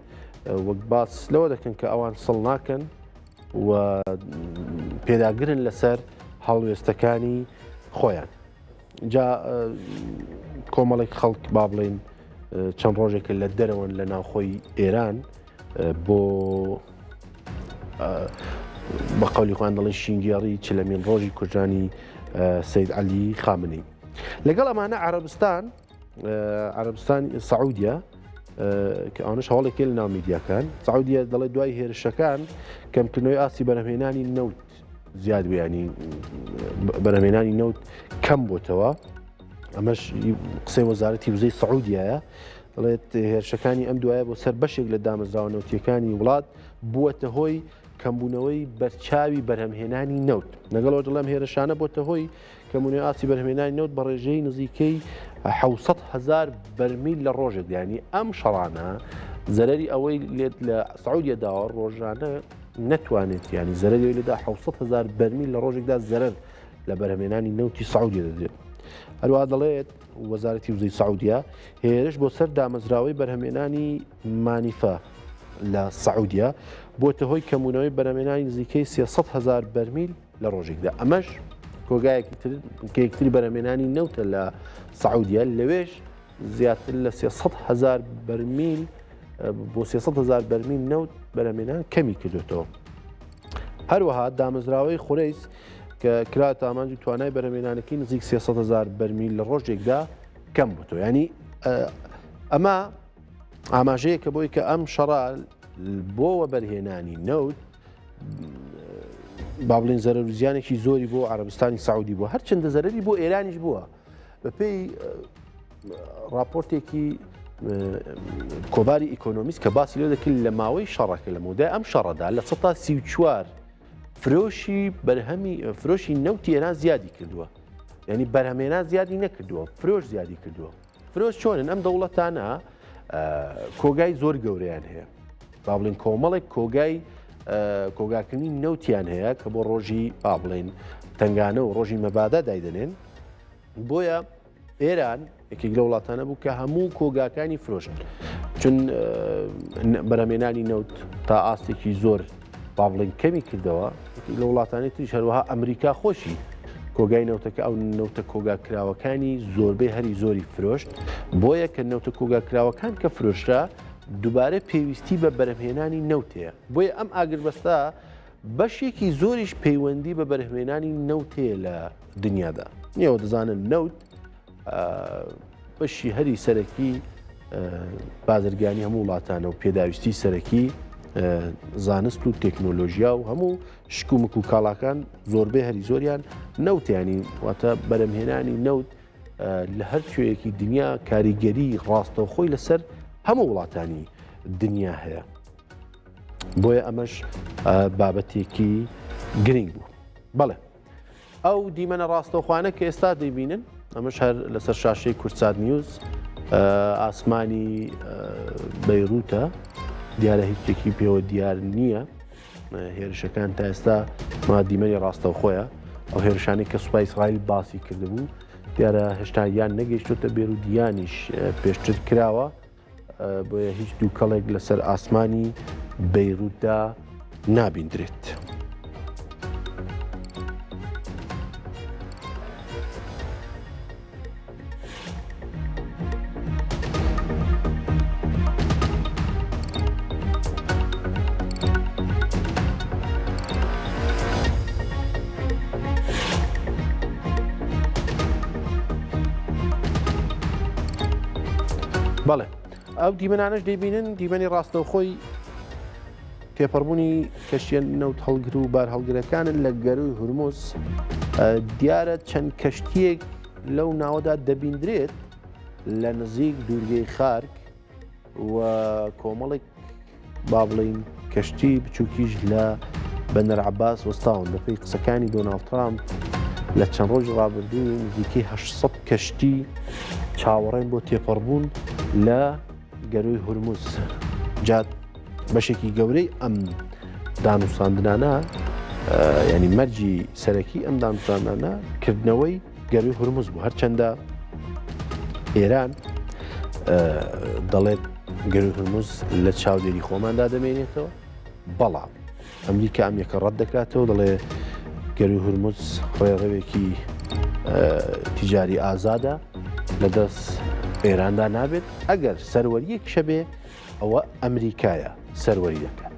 وەک باس لەوە دەکەن کە ئەوان سڵ ناکەن و پێداگرن لەسەر هەڵوێستەکانی خۆیان جا کۆمەڵێک خەڵک با بڵێن چەند ڕۆژێکە لە دەرەوەن لە ناوخۆی ئێران بۆ بە قەولی خۆیان دەڵێن شینگێڕی چلەمین ڕۆژی کوژانی سەید عەلی خامنەی لەگەڵ ئەمانە عەرەبستانی سەعودیا کە ئەوانش هەوڵێکی لە ناو میدیاکان سەعودیا دەڵێت دوای هێرشەکان کەمکردنەوەی ئاسی بەرهەمهێنانی نەوت زیاد بوو ینی بەرهەمهێنانی نەوت کەم بۆتەوە ئەمەش قسەی وەزارەتی وزەی سەعودیایە دەڵێت هێرشەکانی ئەم دوایە بۆ سەر بەشێک لە دامەزراوە نەوتیەکانی وڵات بووەتە هۆی کەمبوونەوەی بەرچاوی بەرهەمهێنانی نەوت لەگەڵەوە دەڵێم هێرشانە بۆتە هۆی کەمبوونەوەی ئاسی بەرهەمهێنانی نەوت بە ڕێژەی نزیکەی 700,000 بەرمیل لە ڕۆژێک ینی ئەم شەڕانە زەرەری ئەوەی لێت لە سەعودیا داوە ڕۆژانە نەتوانێت ینی زەرەری لێدا 700,000 بەرمیل لە ڕۆژێکدا زەرەر لە بەرهەمهێنانی نەوتی سەعودیا دەدێت هەروە دەڵێت وەزارەتی وزەی سەعودیا هێرش بۆ سەر دامەزراوەی بەرهەمهێنانی مانیفە لە سەعودیا بۆتە هۆی کەمبوونەوەی بەرهەمهێنانی نزیکەی 300,000 بەرمیل لە ڕۆژێکدا ئەمەش کۆگایەکتری بەرهەمهێنانی نەوتە لە سەعودیا لەوێش زیاتر لە 300,000 بەرمیل بۆ 300,000 بەرمیل نەوت بەرهەمهێنان کەمی کردوێتەوە هەروەها دامەزراوەی خورەیس کە کراتە ئامانجی توانای بەرهەمهێنانەکەی نزیک 300,000 بەرمیل لە ڕۆژێکدا کەم بووتەوە ینی ئەمە ئاماژەیەکە بۆی کە ئەم شەڕە بۆوە بەرهێنانی نەوت با بڵێن زەرەر و زیانێکی زۆری بۆ عەرەبستانی سەعودی بووە هەرچەندە زەرەری بۆ ئێرانیش بووە بەپێی راپۆرتێکی کۆباری ئیکۆنۆمیست کە باسی لێ دەکرد لە ماوەی شەڕەکە لە مودای ئەم شەڕەدا لە 134 فرۆشی نەوتی ئێران زیادی کردووە یعنی بەرهەمهێنان زیادی نەکردووە فرۆش زیادی کردووە فرۆش چۆنن ئەم دەوڵەتانە کۆگای زۆر گەورەیان هەیە با بڵێن کۆمەڵێک کۆگاکردنی نەوتیان هەیە کە بۆ ڕۆژی با بڵێن تنگانە و ڕۆژی مەبادا دایدەنێن بۆیە ئێران یەکێک لە وڵاتانە بوو کە هەموو کۆگاکانی فرۆشن چون بەرهەمهێنانی نەوت تا ئاستێکی زۆر با بڵێن کەمی کردەوە لە وڵاتانی تریش هەروەها ئەمریکا خۆشی کۆگای نەوتەکە ئەو نەوتە کۆگاکراوەکانی زۆربەی هەری زۆری فرۆشت بۆیە کە نەوتە کۆگاکراوەکان کە فرۆشرا دووبارە پێویستی بە بەرهەمهێنانی نەوتەیە بۆیە ئەم ئاگربەستە بەشێکی زۆریش پەیوەندی بە بەرهەمهێنانی نەوتەیە لە دنیادا نیەوە دەزانن نەوت بەشی هەری سەرەکی بازرگانی هەموو وڵاتانە و پێداویستی سەرەکی زانست و تەکنۆلۆژیا و هەموو شکومک و کاڵاکان زۆربەی هەری زۆریان نەوتیانی واتە بەرهەمهێنانی نەوت لە هەر کوێیەکی دنیا کاریگەری ڕاستەوخۆی لەسەر هەموو وڵاتانی دنیا هەیە بۆیە ئەمەش بابەتێکی گرنگ بوو بەڵێ ئەو دیمەنە ڕاستەوخوانە کە ئێستا دەیبینن ئەمەش هەر لەسەر شاشەی کورتسات نیوز ئاسمانی بەیروتە دیارە هیچێکی پێوە دیار نییە هێرشەکان تا ئێستا ما دیمەنی ڕاستەوخۆیە ئەو هێرشانی کە سوپای ئیسرائیل باسی کردبوو دیارە هێشتا یان نەگەیشتوتە بێرودیانیش پێشتر کراوە بۆیە هیچ دووکەڵێک لەسەر ئاسمانی بەیروتدا نابیندرێت. بەڵێ ئەو دیمەنانەش دەیبینن دیمەنی ڕاستەوخۆی تێپەڕبوونی کەشتیە نەوت هەڵگر و بار هەڵگرەکانن لە گەروی هورموز دیارە چەند کەشتیەک لەو ناوەدا دەبیندرێت لە نزیک دوورگەی خارک و کۆمەڵێک با بڵین کەشتی بچووکیش لە بەندەر عەباس وەستاون بەپێی قسەکانی دۆناڵد ترامپ لە چەند ڕۆژ ڕابردوو نزیکەی 800 کەشتی چاوەڕێن بۆ تێپەڕبوون لە گەروی هورموز جات بەشێکی گەورەی ئەم دانووساندنانە ینی مەرجی سەرەکی ئەم دانووساندانە کردنەوەی گەروی هورموز بوو هەرچەندە ئێران دەڵێت گەروی هورموز لە چاودێری خۆماندا دەمێنێتەوە بەڵام ئەمریکا ئەم یەکە ڕەت دەکاتەوە دەڵێ گەروی هورموز ڕێڕەوێکی تیجاری ئازادە لەدەست ئێراندا نابێت ئەگەر سەروەریەک شەبێ ئەوە ئەمریکایە سەروەری دەکات.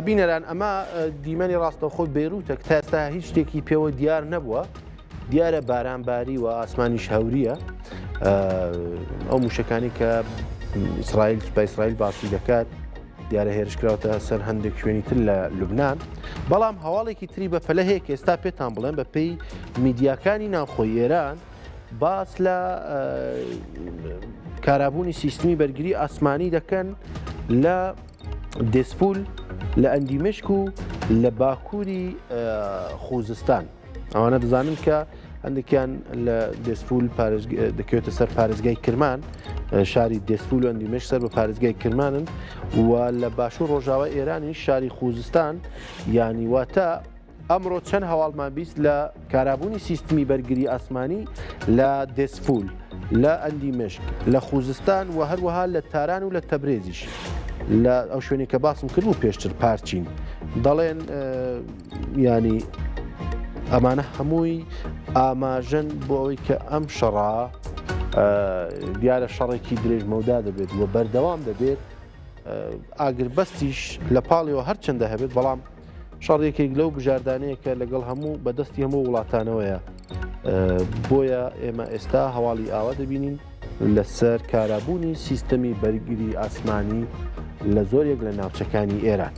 بینەران ئەمە دیمەنی ڕاستەوخۆی بێروتە کە تا ئێستا هیچ شتێکی پێوە دیار نەبووە دیارە بارانباری و ئاسمانیش هەوریە ئەو موشەکانی کە ئیسرائیل سوپای ئیسرائیل باسی دەکات دیارە هێرشکراوەتە سەر هەندێک شوێنی تر لە لوبنان بەڵام هەواڵێکی تری بە پەلە هەیە کە ئێستا پێتان بڵێن بە پێی میدیاکانی ناوخۆی ئێران باس لە کارابوونی سیستمی بەرگری ئاسمانی دەکەن لە دێسپول لە ئەندیمشک و لە باکووری خوزستان ئەوانە دەزانن کە هەندێکیان لە دێسپول دەکەوێتە سەر پارێزگای کرمان شاری دێسپول و ئەندیمشک سەر بە پارێزگای کرمانن و لە باشوور ڕۆژاوای ئێرانی شاری خوزستان یانی واتە ئەمڕۆ چەند هەواڵمان بیست لە کارابوونی سیستمی بەرگری ئاسمانی لە دێسپول لە ئەندیمشک لە خوزستان و هەروەها لە تاران و لە تەبرێزیش لە ئەو شوێنی کە باسم کرد و پێشتر پارچین دەڵێن ینی ئەمانە هەمووی ئاماژەن بۆ ئەوەی کە ئەم شەڕا دیارە شەڕێکی درێژمەودا دەبێت و بەردەوام دەبێت ئاگربەستیش لە پاڵیەوە هەرچەندە هەبێت بەڵام شەڕێکێک لەو بژاردانەیە کە لەگەڵ هەموو بەدەستی هەموو وڵاتانەوەیە بۆیە ئێمە ئێستا هەواڵی ئاوا دەبینین لەسەر کارابوونی سیستەمی بەرگری ئاسمانی لە زۆرێک لە ناوچەکانی ئێران.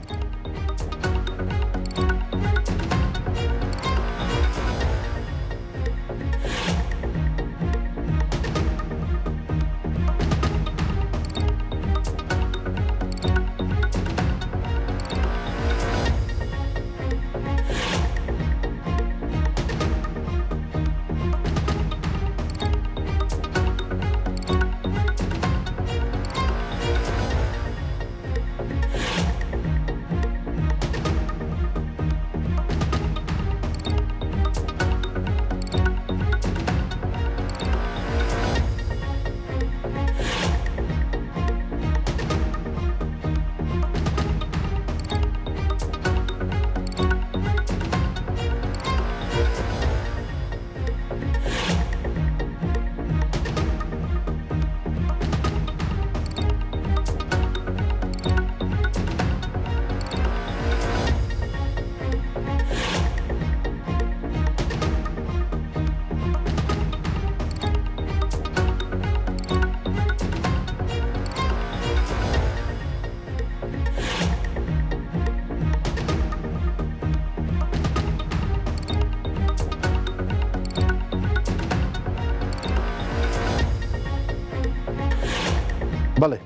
بەڵێ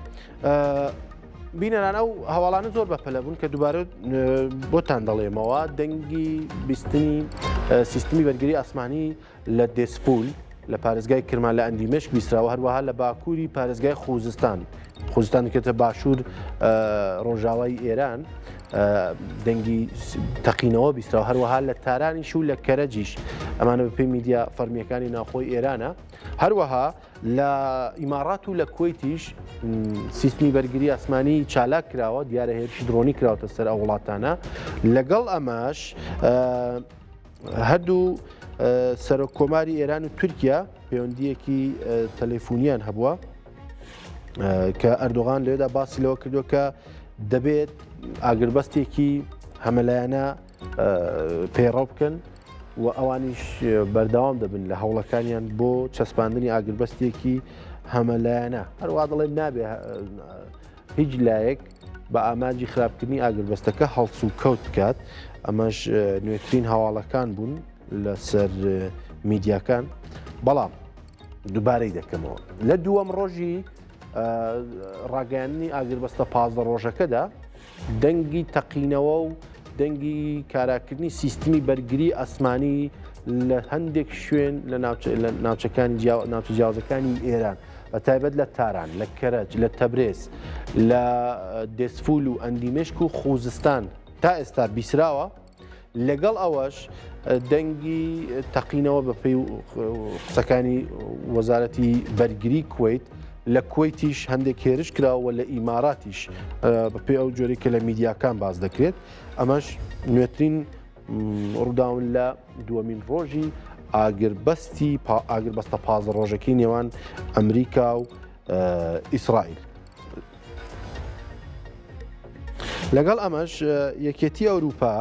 بینەران ئەو هەواڵانە زۆر بەپەلە بوون کە دووبارە بۆتان دەڵێمەوە دەنگی بیستنی سیستمی بەرگری ئاسمانی لە دێسپول لە پارێزگای کرمان لە ئەندیمەشک بیستراوە هەروەها لە باکووری پارێزگای خوزستان دەکێتە باشوور ڕۆژاوای ئێران دەنگی تەقینەوە بیستراوە هەروەها لە تارانیش و لە کەرەجیش ئەمانە بەپێی میدیا فەرمیەکانی ناوخۆی ئێرانە هەروەها لە ئیمارات و لە کوێتیش سیستمی بەرگری ئاسمانی چالاک کراوە دیارە هێرشی درۆنی کراوەتە سەر ئەو وڵاتانە لەگەڵ ئەمەش هەردوو سەرۆک کۆماری ئێران و تورکیا پەیوەندیەکی تەلەفۆنیان هەبووە کە ئەردۆغان لێدا باسی لەوە کردووە کە دەبێت ئاگربەستێکی هەمەلایەنە پەیڕەو بکەن و ئەوانیش بەردەوام دەبن لە هەوڵەکانیان بۆ چەسپاندنی ئاگربەستێکی هەمەلایەنە هەروە دەڵێن نابێ هیچ لایەک بە ئاماجی خراپکردنی ئاگربەستەکە هەڵس و کەوت بکات ئەمەش نوێترین هەواڵەکان بوون لەسەر میدیاکان بەڵام دووبارەی دەکەمەوە لە دووەم ڕۆژی ڕاگەیاندنی ئاگربەستە 15 ڕۆژەکەدا دەنگی تەقینەوە و دەنگی کاراکردنی سیستمی بەرگری ئەسمانی لە هەندێک شوێن لە ناوچەکانی ناوچە جیاوازەکانی ئێران بە تایبەت لە تاران لە کەرەج لە تەبرێز لە دێسفول و ئەندیمەشک و خوزستان تا ئێستا بیسراوە لەگەڵ ئەوەش دەنگی تەقینەوە بەپێی قسەکانی وەزارەتی بەرگری کوێیت لە کوێیتیش هەندێک هێرش کراوە لە ئیماراتیش بەپێی ئەو جۆرەی کە لە میدیاکان باز دەکرێت ئەمەش نوێترین ڕووداون لە دووەمین ڕۆژی ئاگربەستە 15 ڕۆژەکەی نێوان ئەمریکا و ئیسرائیل لەگەڵ ئەمەش یەکێتی ئەوروپا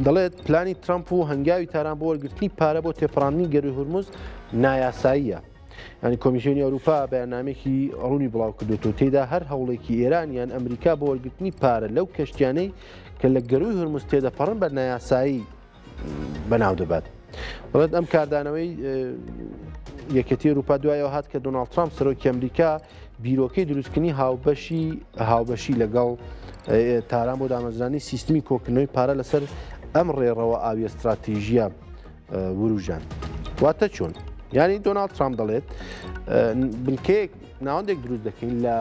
دەڵێت پلانی ترامپ و هەنگاوی تاران بۆ وەرگرتنی پارە بۆ تێپەڕاندنی گەروی هورموز نایاساییە ینی کۆمیسیۆنی ئەوروپا بەیاننامێکی ڕوونی بڵاو کردوێتەوە تێدا هەر هەوڵێکی ئێران یان ئەمریکا بۆ وەرگرتنی پارە لەو کەشتیانەی کە لە گەروی هورموز تێدەپەڕن بە نایاسایی بەناو دەبات بەڵێت ئەم کاردانەوەی یەکێتی ئەوروپا دوایەوە هات کە دۆناڵد ترامپ سەرۆکی ئەمریکا بیرۆکەی دروستکردنی هاوبەشی لەگەڵ تاران بۆ دامەزرانی سیستمی کۆکردنەوەی پارە لەسەر ئەم ڕێڕەوە ئاوی ئەستراتیژیە وروژان واتە چۆن یعنی دۆناڵد ترامپ دەڵێت بنکەیەک ناوەندێک دروست دەکەین لە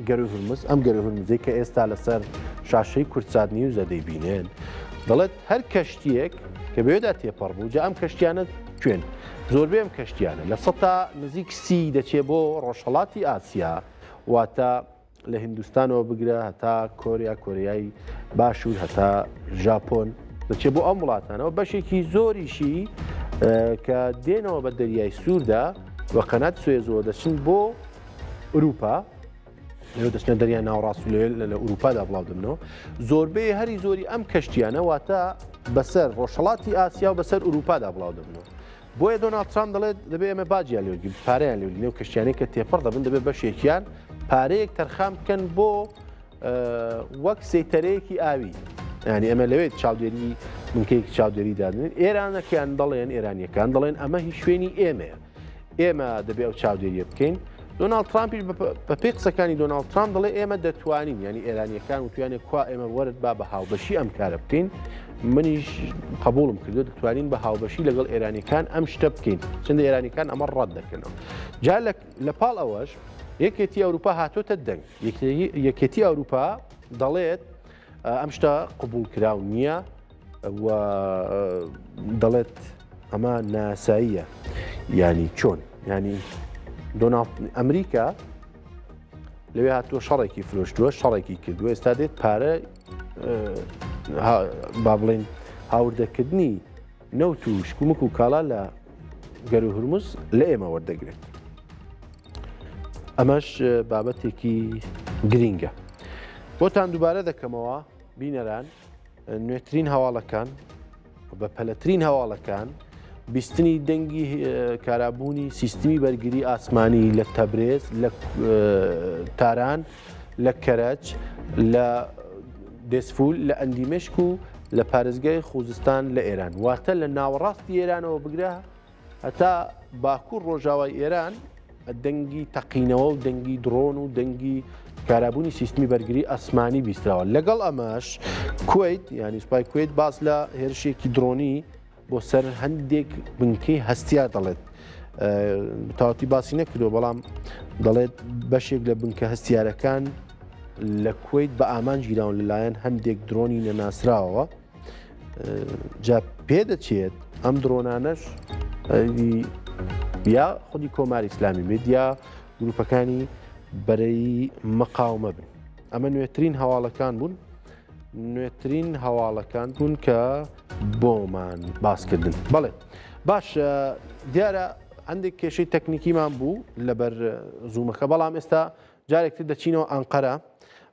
گەروی هورموز ئەم گەروی هورموزەی کە ئێستا لەسەر شاشەی کورتسات نیوزە دەیبینێن دەڵێت هەر کەشتیەک کە بەوێدا تێپەڕ بوو جا ئەم کەشتیانە کوێن زۆربەی ئەم کەشتیانە لە 100 نزیک سی دەچێت بۆ ڕۆژهەڵاتی ئاسیا واتە لە هیندستانەوە بگرە هەتا کۆریا کۆریایی باشوور هەتا ژاپۆن دەچێت بۆ ئەم وڵاتانەوە بەشێکی زۆریشی کە دێنەوە بە دەریای سووردا وە قەنات سوێزەوە دەچن بۆ ئوروپا لەوێ دەچنە دەریای ناوەڕاست و لە ئوروپادا بڵاو دەبنەوە زۆربەی هەری زۆری ئەم کەشتیانە واتە بەسەر ڕۆژهەڵاتی ئاسیا و بەسەر ئوروپادا بڵاو دەبنەوە بۆیە دۆناڵد ترامپ دەڵێت دەبێت ئێمە باجیان لێوەرگین پارەیان لێ نێو کەشتیانەی کە تێپەڕ دەبن دەبێت بەشێکیان پارەیەک تەرخام بکەن بۆ وەک سەیتەرەیەکی ئاوی ینی ئەمە لەوێت چاودێری بنکەیەکی چاودێری دادنێن ئێرانەکەیان دەڵێن ئێرانیەکان دەڵێن ئەمە هیچ شوێنی ئێمەیە ئێمە دەبێت ئەو چاودێریە بکەین دۆناڵد ترامپیش بە پێی قسەکانی دۆناڵد ترامپ دەڵێ ئێمە دەتوانین ینی ئێرانیەکان وتوانێت کوا ئێمە وەرد بە هاوبەشی ئەم کارە بکەین منیش قبولم کردو دەتوانین بە هاوبەشی لەگەڵ ئێرانیەکان ئەم شتە بکەین چنددە ئێرانیەکان ئەمە ڕەت دەکەنەوە جا لە پاڵ ئەوەش یەکێتی ئەوروپا هاتۆتە دەنگ یەکێتی ئەوروپا دەڵێت ئەم شتە قبول کراو نییە و دەڵێت ئەمە ناساییە ینی چۆن ینی ئەمریکا لەوێ هاتووە شەڕێکی فرۆشتووە شەڕێکی کردووە ئێستا دێت پارە با بڵێن هاوردەکردنی نەوت و شکومک و کاڵا لە گەروی هورموز لە ئێمە وەردەگرێت ئەمەش بابەتێکی گرینگە بۆتان دووبارە دەکەمەوە بینەران نوێترین هەواڵەکان بە پەلەترین هەواڵەکان بیستنی دەنگی کارابوونی سیستمی بەرگری ئاسمانی لە تەبرێز لە تاران لە کەرەج لە دێسفول لە ئەندیمەشک و لە پارێزگای خوزستان لە ئێران واتە لە ناوەڕاستی ئێرانەوە بگرە هەتا باکوور ڕۆژاوای ئێران دەنگی تەقینەوە و دەنگی درۆن و دەنگی کارابوونی سیستمی بەرگری ئەسمانی بیستراوە لەگەڵ ئەمەش کوێیت ینی سوپای کوێیت باس لە هێرشێکی درۆنی بۆ سەر هەندێک بنکەی هەستیا دەڵێت تاواتی باسی نەکردەوە بەڵام دەڵێت بەشێک لە بنکە هەستیارەکان لە کوێیت بە ئامان گیراون لەلایەن هەندێک درۆنی نەناسراوە جا پێدەچێت ئەم درۆنانەش یا خودی کۆماری ئیسلامی بێت یا گروپەکانی بەرەی مەقاومە بن ئەمە نوێترین هەواڵەکان بوون نوێترین هەواڵەکان بوون کە بۆمان باسکردن بەڵێ باش دیارە هەندێک کێشەی تەکنیکیمان بوو لەبەر زوومەکە بەڵام ئێستا جارێکتر دەچینەوە ئەنقەرە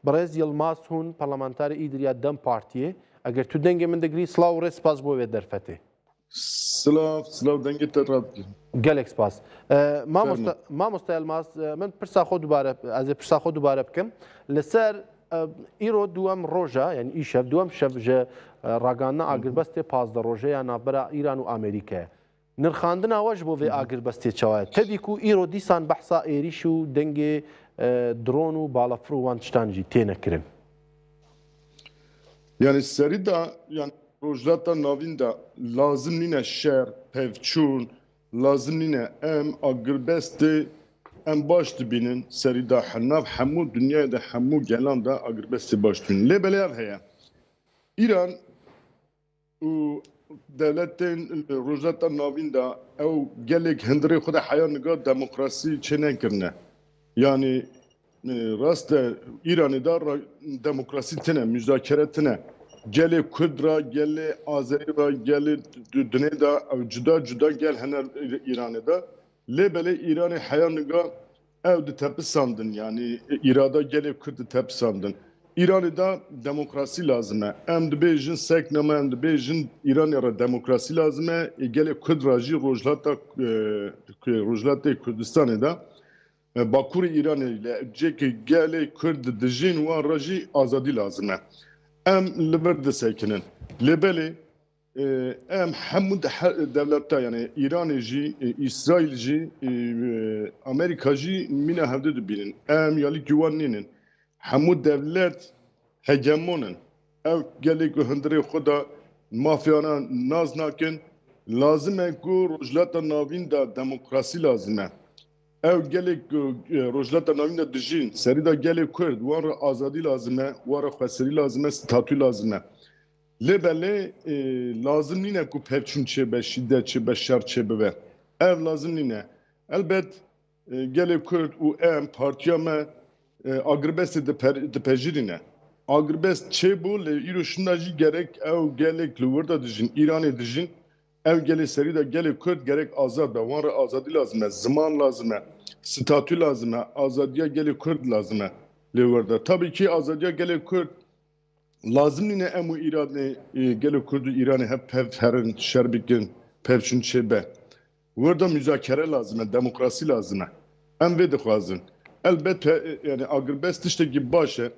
بەڕێز یڵماس هوون پەرلەمانتاری ئیدریا دەم پارتیە ئەگەر تو دەنگێ من دەگری سڵاو و ڕێ سپاس بۆ وێ دەرفەتێ سلااو دەنگێت ڕابکە gelek spas. Mamosta Elmas, min pirsa xwe dubare ez ê pirsa xwe dubare bikim. Li ser îro duem roja yani îşev duem şev ji raganina agirbestê pazda rojeya navbera İran û Amerîkayê. Nirxandina we ji bo vê agirbestê çawa ye. Tevî ku îro dîsan behsa êrîş û dengê dron û balafir û wan tiştan jî têne kirin. Yani serî da yani rojlata navîn de lazim nîne şer, pevçûn, lazım nîne em agirbestê em baş dibînin serî da henav hemû dunyayê de hemû gelan da agirbestê baş dibînin. Lê belev heye. İran û devletên rojlata navîn de ew gelek hindirê xwe de heya niga demokrasî çê nekirine. Yani rast e İranê da demokrasî tune, müzakere tune. Gelê Kurd ra, gelê Azerî ra, gelê dunê da cuda cuda gel hener İranê da. Lê belê İranê heya niga ew di tepisandin yani îrada gelê Kurd di tepisandin. İranê da demokrasî lazim e. Em dibêjin sekname em dibêjin İranê ra demokrasî lazim e. Gelê Kurd ra jî rojlatê Kurdistanê da Bakurê İranê ile cekê gelê Kurd dijîn wan ra jî azadî lazim e. Em li ber disekinin. Lê belê em hemû devleta yani İranê jî, İsraîl jî, Amerîka jî mîna hevdê dibînin. Em yalî wan nînin. Hemû devlet hegemonin. Ew gelê ku hindirê xwe da mafyanan naz nakin. Lazim e ku rojlata navîn da demokrasî lazim e. Ew gelek rojlata navîn de dijîn, serî da gelê Kurd, wan re azadî lazim e, wan re xweserî lazim e, statû lazim e. Lê belê lazim nîne ku pevçûn çêbe, şîddet çêbe, şer çêbibe. Ev lazim nîne. Elbet gelê Kurd û em partiya me agirbestê dipejirîne. Agirbest çêbû lê îro şinda jî gerek ew gelek li wir da dijîn, Îranê dijîn. Ev gelê serî de gelê Kurd gerek azad be. Wan re azadî lazim e, ziman lazim e, statû lazim e, azadiya gelê Kurd lazim e lê wir de. Tabii ki azadiya gelê Kurd lazim nîne em û İranê gelê Kurd û İranê hep pev herin, şer bikin, pevçûn çêbe. Wir de müzakere lazim e, demokrasî lazim e. Em vê dixwazin. Elbette yani agirbest tiştekî baş e.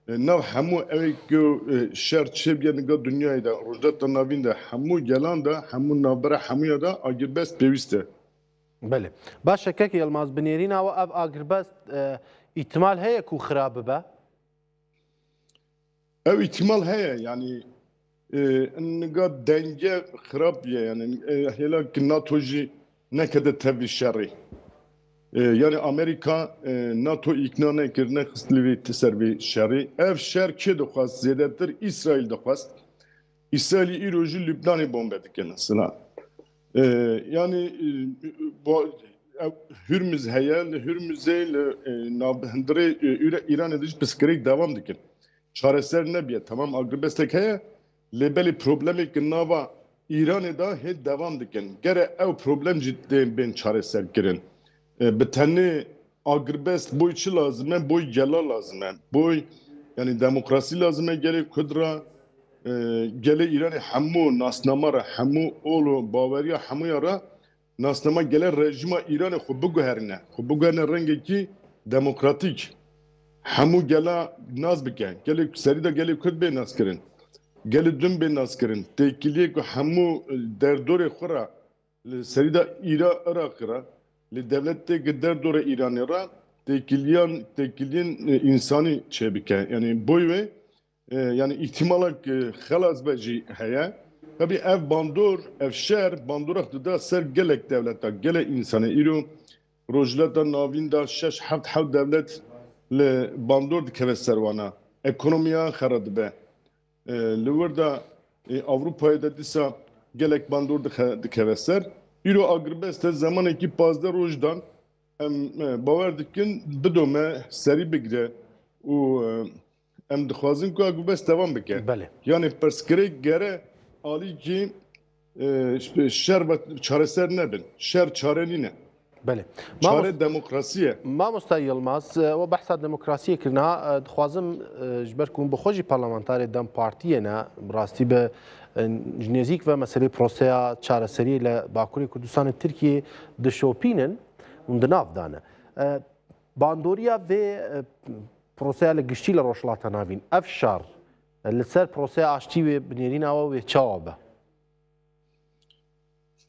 Nav hemû evê ku şer çêbiye niga dunyayê de rojlata navîn de hemû gelan da hemû navbera hemûya da agirbest pêwîst e. Belê. Baş şekekî Yılmaz binêrîna we ev agirbest îhtimal heye ku xirab bibe? Ev ihtimal heye yani niga denge xirab ye yani hêla ki NATO jî nekede tevî şerê. Yani Amerika NATO ikna nekir nexistlivê ser vê şerê. Ev şer kê dixwast zêdetir İsraîl dixwast. İsraîlî îro jî Lübnanê bombe dikin sila. Yani Hürmüz heye li Hürmüzê li hindirê İranê de jî piskirêk devam dikin. Çareser nebiye tamam agirbestek heye lê belê problemê ki nava İranê da hê devam dikin. Gere ew problem jî bên çareser kirin. Bi tenê agirbest boy çi lazim e, boy gela lazim e. Boy yani demokrasî lazim e gelê Kurd ra gelê İranê hemû nasnama ra hemû ol û baweriya hemûya ra nasnama gelê rejima İranê xwe biguherîne. Xwe biguherîne rengekî demokratîk. Hemû gela naz bike. Gelê serî de gelê Kurd bê naz kirin. Gelê din bê naz kirin. Têkiliyê ku hemû derdorê xwe ra serî de Iraqê ra li devlette derdora İran'ı ra tekiliyen insani çebike. Yani boy ve yani ihtimalak xelas beci heye. Tabi ev bandor, ev şer, bandorak da ser gelek devleta, gelek insanı. İro rojleta navinda 6-7 devlet li bandor dikeve servana. Ekonomiya xerad be. Li wirda Avrupa'ya da disa gelek bandor dikeve ser. İro agrbeste zamaneki pazda rojdan باور dikin bidome seri bigre û em dixwazin ku agrbest devam bike. Yani perskirê gere alî kî şer çareser nebin. Şer çare nîne. Çare demokrasiye. Mamosta Yılmaz ve behsa demokrasiye kirina dixwazim ji ber ku bi xwe jî parlamenterê Dem Partiyê ne rastî bi nêzik ve meselê proseya çareseriyê li Bakurê Kurdistanê Tirkiyê dişopînin di nav dane. Bandoriya vê proseya li giştî li Rojhilata Navîn ev şar li ser proseya aştî wê binêrîna we wê çawa be?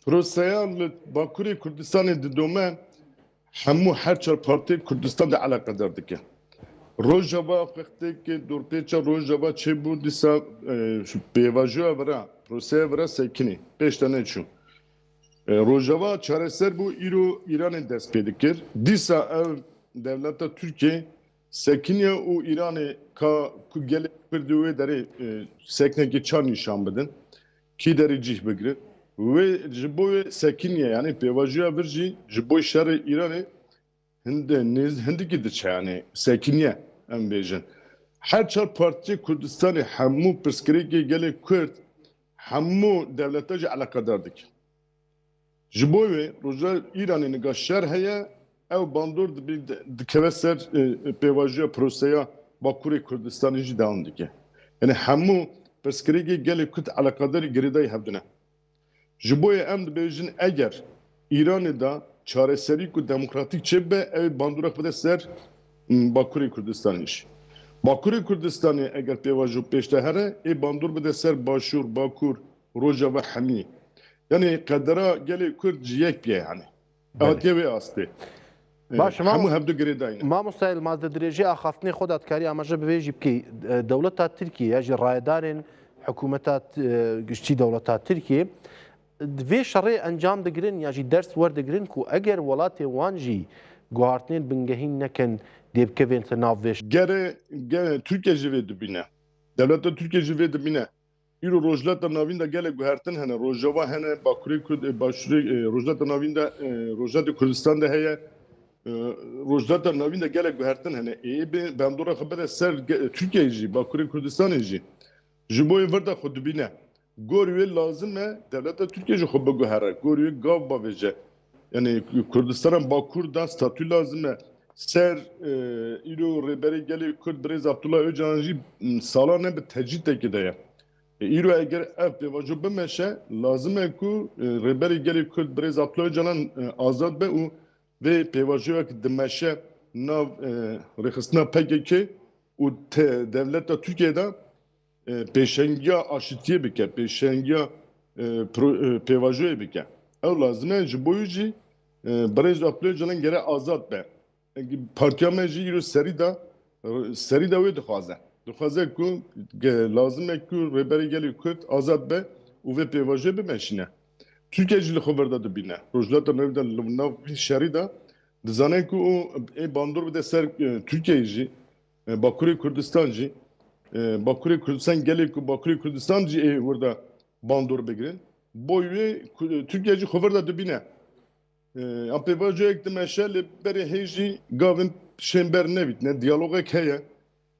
Proseya li Bakurê Kurdistanê didome hemû her çar partiyê Kurdistan de alaqedar dike. Rojava xwextekê dorpêça Rojava çêbû dîsa pêvajoya vira proseya vira sekinî pêş tane çû. Rojava çareser bû îro İranê dest pê dikir. Dîsa ev devleta Türkiye sekiniye û İranê ka ku gelek Kurdî wê derê seknekê çar nîşan bidin. Kî derê cih bigire. Wê ji bo wê sekiniye yani pêvajoya vir jî ji bo şerê İranê hindikî diçe yani sekiniye em bêjin. Her çar partiyê Kurdistanê hemû pirsgirêkê gelê Kurd hemû devleta jî alaqedar dikin. Ji bo wê roja İranê niga şer heye ew bandor dikeve ser pêvajoya proseya Bakurê Kurdistanê jî devam dike. Yani hemû pirsgirêkê gelê Kurd alaqedarî girêdayî hevdine. Ji bo em dibêjin eger İranê da çareserî ku demokratîk çêbe ew bandorak bide ser Bakurê Kurdistanê jî. Bakurê Kurdistanê eger pêvajo pêş de here ê bandor bide ser Başûr, Bakur, Rojava Hemî. Yani kadera gelê Kurd ji yek piye yani. Hatiye wê astê. Baş hemû hevdû girêdayîne. Mamosta Yılmaz di dirêjê axaftinê xwe datkarî amaje bibêjî bikî dewleta Tirkiye ji rayedarên hikûmeta giştî dewleta Tirkiye vê şerê encam digirin ya jî ders werdigirin ku eger welatê wan jî guhartinên bingehîn nekin dêbkevên nav vê. Gere Türkiye jî vê dibîne. Devleta Türkiye jî vê dibîne. İro rojlata navîn de gelek guhertin hene. Rojava hene, Bakurê Kurd başûrê rojlata navîn de Rojatê Kurdistan de heye. Rojlata navîn de gelek guhertin hene. Bandora xebere ser Türkiye jî, Bakurê Kurdistanê jî. Ji bo vir de xwe dibîne. Gorî wê lazim e devleta Türkiye jî xwe biguhere. Gorî wê gav bavêje. Yani Kurdistan'a Bakur da statü lazım e. Ser îro rêberê gelê Kurd Birêz Abdullah Öcalan jî salane bi tecî tekide ye. İro eger ev pêvajo bimeşe lazim e ku rêberê gelê Kurd Birêz Abdullah Öcalan azad be û vê pêvajoyek dimeşe nav rêxistina PKK û devleta Türkiye'de pêşengiya aşitiye bike, pêşengiya pêvajoyê bike. Ew lazim e ji bo wî jî Birêz Abdullah Öcalan gere azad be. Partiya me jî îro serî da wê dixwaze. Dixwaze ku lazim e ku rêberê gelê Kurd azad be û vê pêvajoyê bimeşîne. Türkiye jî li xwe virda dibîne. Rojhilata Navîn de li nav vî şerî da dizane ku ê bandor bide ser Türkiye jî Bakurê Kurdistan jî Bakurê Kurdistan gelê ku Bakurê Kurdistan jî ê wirda bandor bigirin. Boy wê Türkiye jî xwe virda dibîne. Em pêvajoyek dimeşe li berê hê jî gavên şêmber nevîtine diyalogek heye.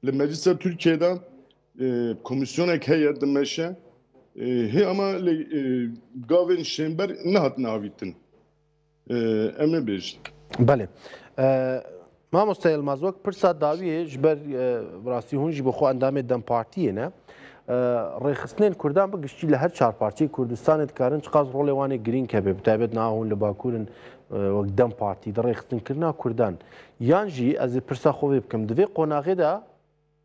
Li Meclisa Türkiye'de komisyonek heye dimeşe he ama gavên şêmber nehatine avîtin. Em ê bêjin. Belê. Mamosta Yılmaz wek pirsa dawiyê ji ber rastî hûn jî bi xwe endamê Dem Partiyê ne rêxistinên Kurdan bi giştî li her çar partiyê Kurdistanê dikarin çiqas rolê wan ê girîng hebe bi taybet niha hûn li Bakurên wek Dem Partî di rêxistinekirina Kurdan yan jî ez ê pirsa xwe vê bikim di vê qonaxê de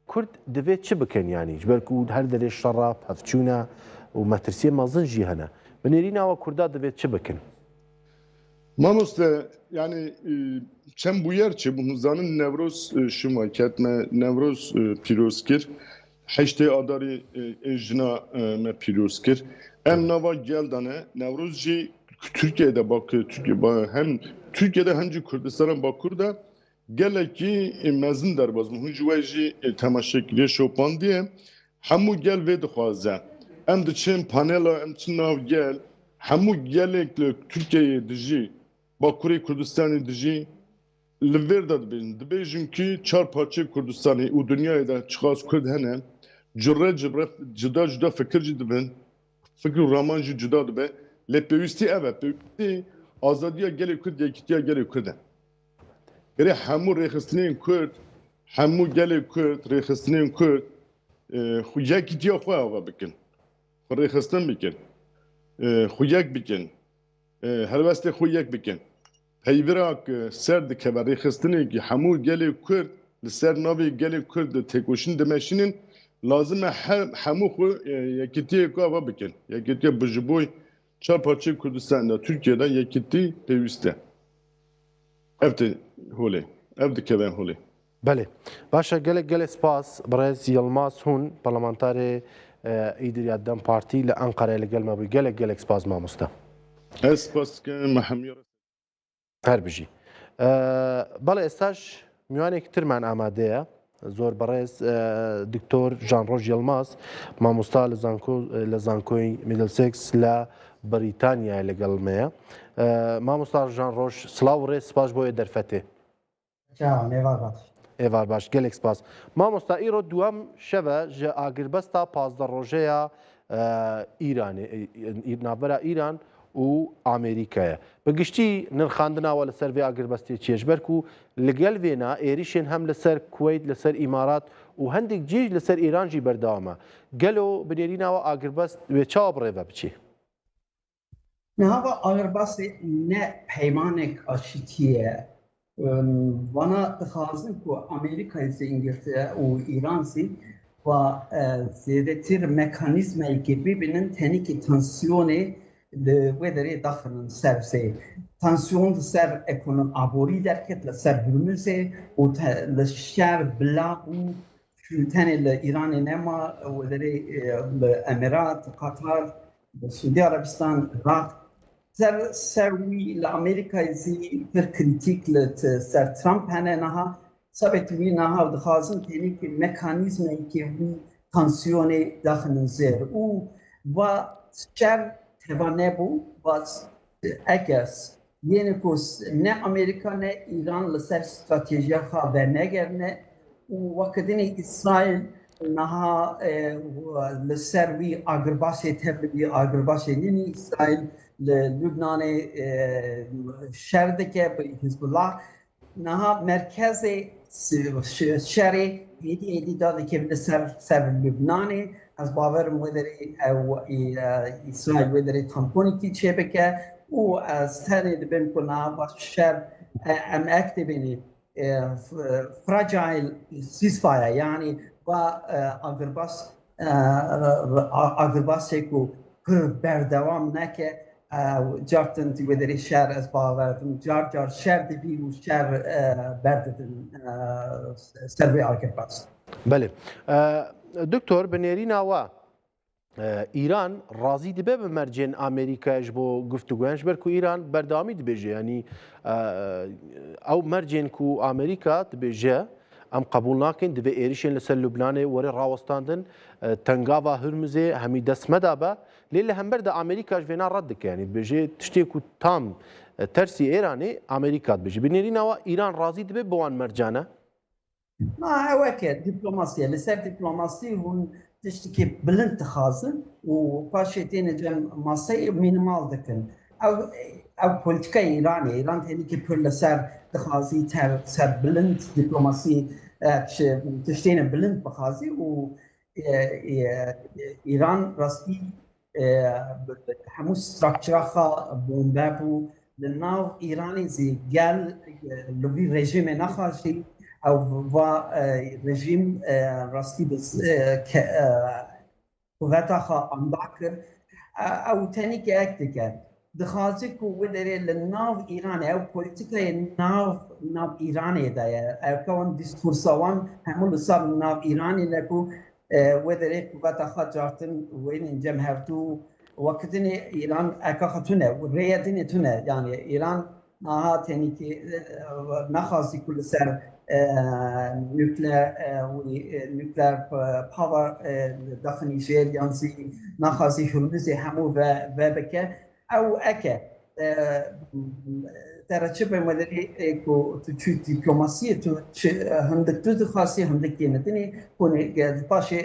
Kurd divê çi bikin yanî ji ber ku her derê şerra pevçûna û metirsiye mezin jî hene bi nêrîna we Kurda divê çi bikin? Mamoste yani çem bu yer çi bu zanın Nevroz şuma ketme Nevroz pirozkir heşte adarı ejna me pirozkir em nava geldane Nevrozci Türkiye'de bak Türkiye hem Türkiye'de hem Kürdistan'a bakurda gelek ki mezun derbaz mu hujvaji temaşekli şopan diye hemu gel ve dixwaze em de çem panela em çinav gel hemu gelek Türkiye'ye dici Bakurê Kurdistanê dijî li vêr de dibêjin ki çar parçeyê Kurdistanê û dunyayê de çiqas Kurd hene cire cida cida fikir jî dibin fikir û raman jî cida dibe lê pêwîstî ev e pêwîstî azadiya gelê Kurd yekîtiya gelê Kurd e gerê hemû rêxistinên Kurd hemû gelê Kurd rêxistinên Kurd yekîtiya xwe ava bikin xwe rêxistin bikin xwe yek bikin helbestê xwe yek bikin Heyvirak ser dikeve rêxistinê ki hemû gelê Kurd li ser navê gelê Kurd têkoşîn dimeşînin lazim e hemû xwe yekîtiyê ku ava bikin. Yekîtiya ji bo çar parçeyê Kurdistanê Türkiye'de yekîtî pêwîst e. Ev de holê. Ev dikeve holê. Belê. Başa gelek spas Birêz Yilmaz hûn parlamenterê îdîriya Dem Partî li Enqereyê li gel me bû gelek spas mamoste. Ez spas dikim me hemû هەر بژی بەڵێ ئێستاش میوانێکی ترمان ئامادەیە زۆر بەڕێز دکتۆر ژانڕۆژ یڵماز مامۆستا لە زانکۆی میدلسێکس لە بەریتانیا لەگەڵمەیە مامۆستا ژانڕۆژ سڵاو و ڕێز سپاش بۆیە دەرفەتێ ئێوار باش gelek سپاس مامۆستا ئیرۆ دووەم شەوە ji ئاگربەستا 15 ڕۆژەیە ئیرانê navbera ئیران û Amerîkaya. Bi giştî nirxandinawa li ser vê agiribestê çêjber ku li gel vêna êrişên hem li ser Kuweyt, li ser İmarat û hindek cî li ser Îran jî berdewam e. Gelo binêrîna we agiribest wê çawa birêve biçê? Nihava agiribestê ne peymanek aşîtiye vana dixwazin ku Amerîkayê zê İngiltere û Îran zê ve zêdetir mekanîzmeyekê bibînin tenêkî tansiyonê li wê derê daxinin ser zê. Tansiyon li ser ekonom aborî derket li ser Hurmuzê û li şer bila û tenê li Îranê nema wê derê li Emirat, Qatar, Suudi Arabistan, Iraq ser wî li Amerîkayê zî pir krîtîk li ser Trump hene niha sebet wî niha dixwazin tenêkî mekanîzmeyekê wî tansiyonê daxinin zêr û ve şer teba nebû bas eges yeni ku ne Amerika ne İran li ser stratejiya xwe vernegerne û wekidinê İsrail niha li ser wî agirbaşê tevlî wî agirbaşê nînî İsrail li Lübnanê şer dike bi Hizbullah niha merkezê şerê êdî da dike li ser Lübnanê ez bawerim wê derê İsrail wê derê tamponekî çêbike û ez tenê dibin ku niha şer em ek dibînî fragile ceasefire yani va agirbaşê ku pir berdewam neke cartin wê derê şer ez bawerim car şer dibî û şer berdidin ser vê agirbaş. Belê. Doktor bi nêrîna we İran razî dibe bi mercên Amerîkaya ji bo guftûgoyan ji ber ku İran berdewamî dibêje yanî ew mercên ku Amerîka dibêje em qebûl nakin divê êrişên li ser Lübnanê were rawestandin tengava Hurmuzê hemî dest meda be lê li hember de Amerîka ji vêna red dike yanî dibêje tiştê ku tam tersî Êranê Amerîka dibêje. Bi nêrîna we İran razî dibe bi wan mercane? Eweke diplomasiye li ser diplomasî hûn tiştekî bilind dixwazin û paşê têne cem maseyê minimal dikin. Ew polîtikaya Îranê Îran tenêkî pir li ser dixwazî ser bilind diplomasî tiştêne bilind bixwazî û Îran rastî hemû structura xwe bombe bû li nav Îranê zê gel li vî rejimê nexwazî ew va rejim rastî bi kuvveta xwe anda kir ew tenêkî ek dike دخازی کو ودری لناو ایران او پولیتیکای ناو ایرانی دایا او کون دیسکورسوان همون لساب ناو ایرانی لکو ودری کو بتا خجارتن وین جم هفتو وقتنی ایران اکاختونه و ریادینی تونه یعنی ایران نها تنی که نخازی کل سر نوکلر پاور داخلی شیر یانسی نخازی هرمزی همو و بکه او اکه ترچه به مدلی کو تو دیپلماسی تو هندک تو خاصی هندکی ندنی کنه باشه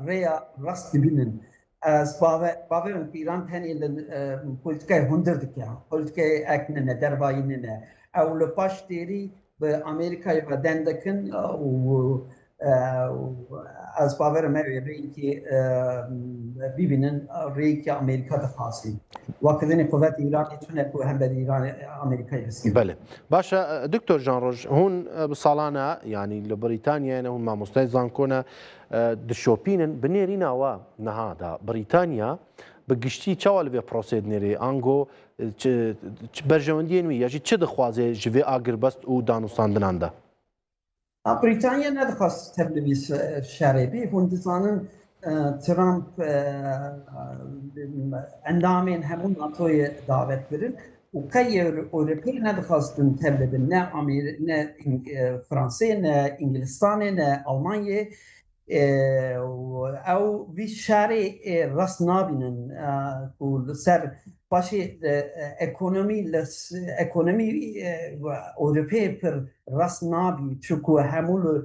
ریا راست بینن از باور ایران تنی پولیتیکای هندرد که پولیتیکای اکنه درباینه او لپاش دیری به آمریکا و دندکن و از باور مری که ببینن ری که آمریکا دخواسی وقتی قوات ایران تونه کو هم به ایران آمریکا رسید. بله باشا دکتور جان روش هون بسالانه يعني لبريطانيا هون ما مستيزان كونه دشوبينن بنيرينا و نهادا بريطانيا بگشتی چوال به پروسید نری آنگو برجوندین وی یعنی چه دخوازه جوی آگر بست او دانوستاندنان ده بریتانیا ندخواست تبلیغ شرعی هندوستان ترامپ اندامین همون ناتوی دعوت برد و کی اروپایی ندخواستن تبلیغ نه فرانسه نه انگلستان نه آلمانیا او وی شرع راست نابینن و سر باشه اکونومی اروپایی پر راست نابی چکو همون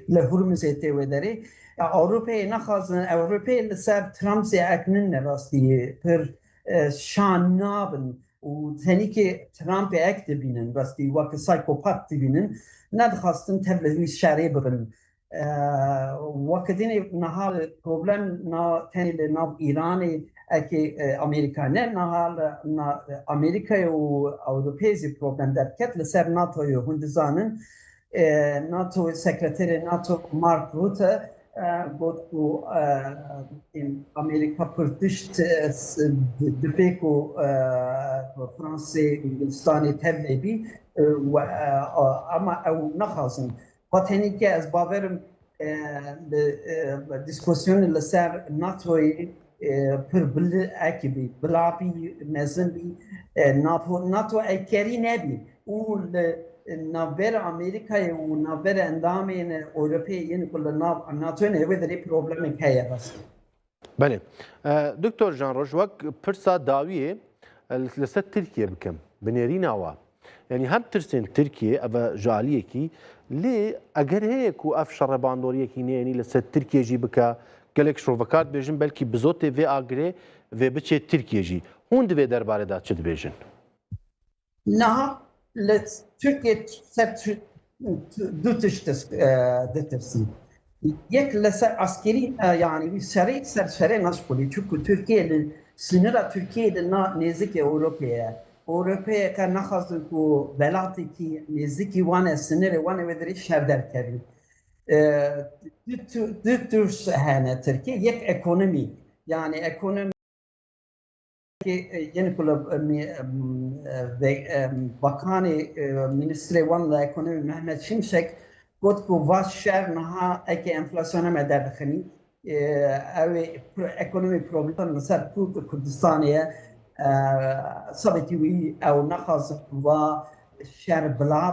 لهرمزه و داره اروپایی نخواستن اروپایی سر ترامپ اکنن راستی پر شان نابن و تنی که ترامپ اکت بینن راستی وقت سایکوپات بینن ندخواستن تبلیغ شرعی برن وقتی نهال پروبلم نا تنی لناب ایرانی اکی امریکا نه نهال امریکا و اروپایی پروبلم در کتل سر ناتو و هندوستان ناتو سکرتری ناتو مارک روته گفت که امریکا پرتشت دبیکو فرانسه انگلستانی تبلیغی و اما او نخواستن وقتی که از باورم دیسکوسیون لسر ناتوی پر بل اکبی بلابی نزن بی ناتو اکری نبی او نابر امریکای و نابر اندامین اروپایی این کل ناتو نه ودری پروبلم که هست. بله دکتور جان روش وقت پرسا داویه لسه ترکیه بکم بنیرین آوا يعني هم ترسين تركيا أبا جالية كي ليه أجر هيك وأف شرباندورية كي يعني لسه تركيا جي بكا قالك شروفكات بيجن بلكي بزوتي في أجري في بتشي تركيا جي هون دبي دربارة دات شد بيجن نعم لس تركيا سر دو ترسين يك لسه عسكري يعني سريع سريع نشكلي شو تركيا سنرا تركيا لنا نزيك أوروبيا اروپا که نخواستن که ولاتی که نزدیکی وانه سنر وانه ودری شر در کردن دو ترس هنه ترکیه یک اکونومی یعنی اکونومی که یعنی کل بکان منیستر وان اکونومی محمد شمشک گفت که واس شر نها اکی انفلاسیون ما در دخنی او اکونومی پروبلم مثلا پول کردستانیه صدقي او نخص و شر بلاد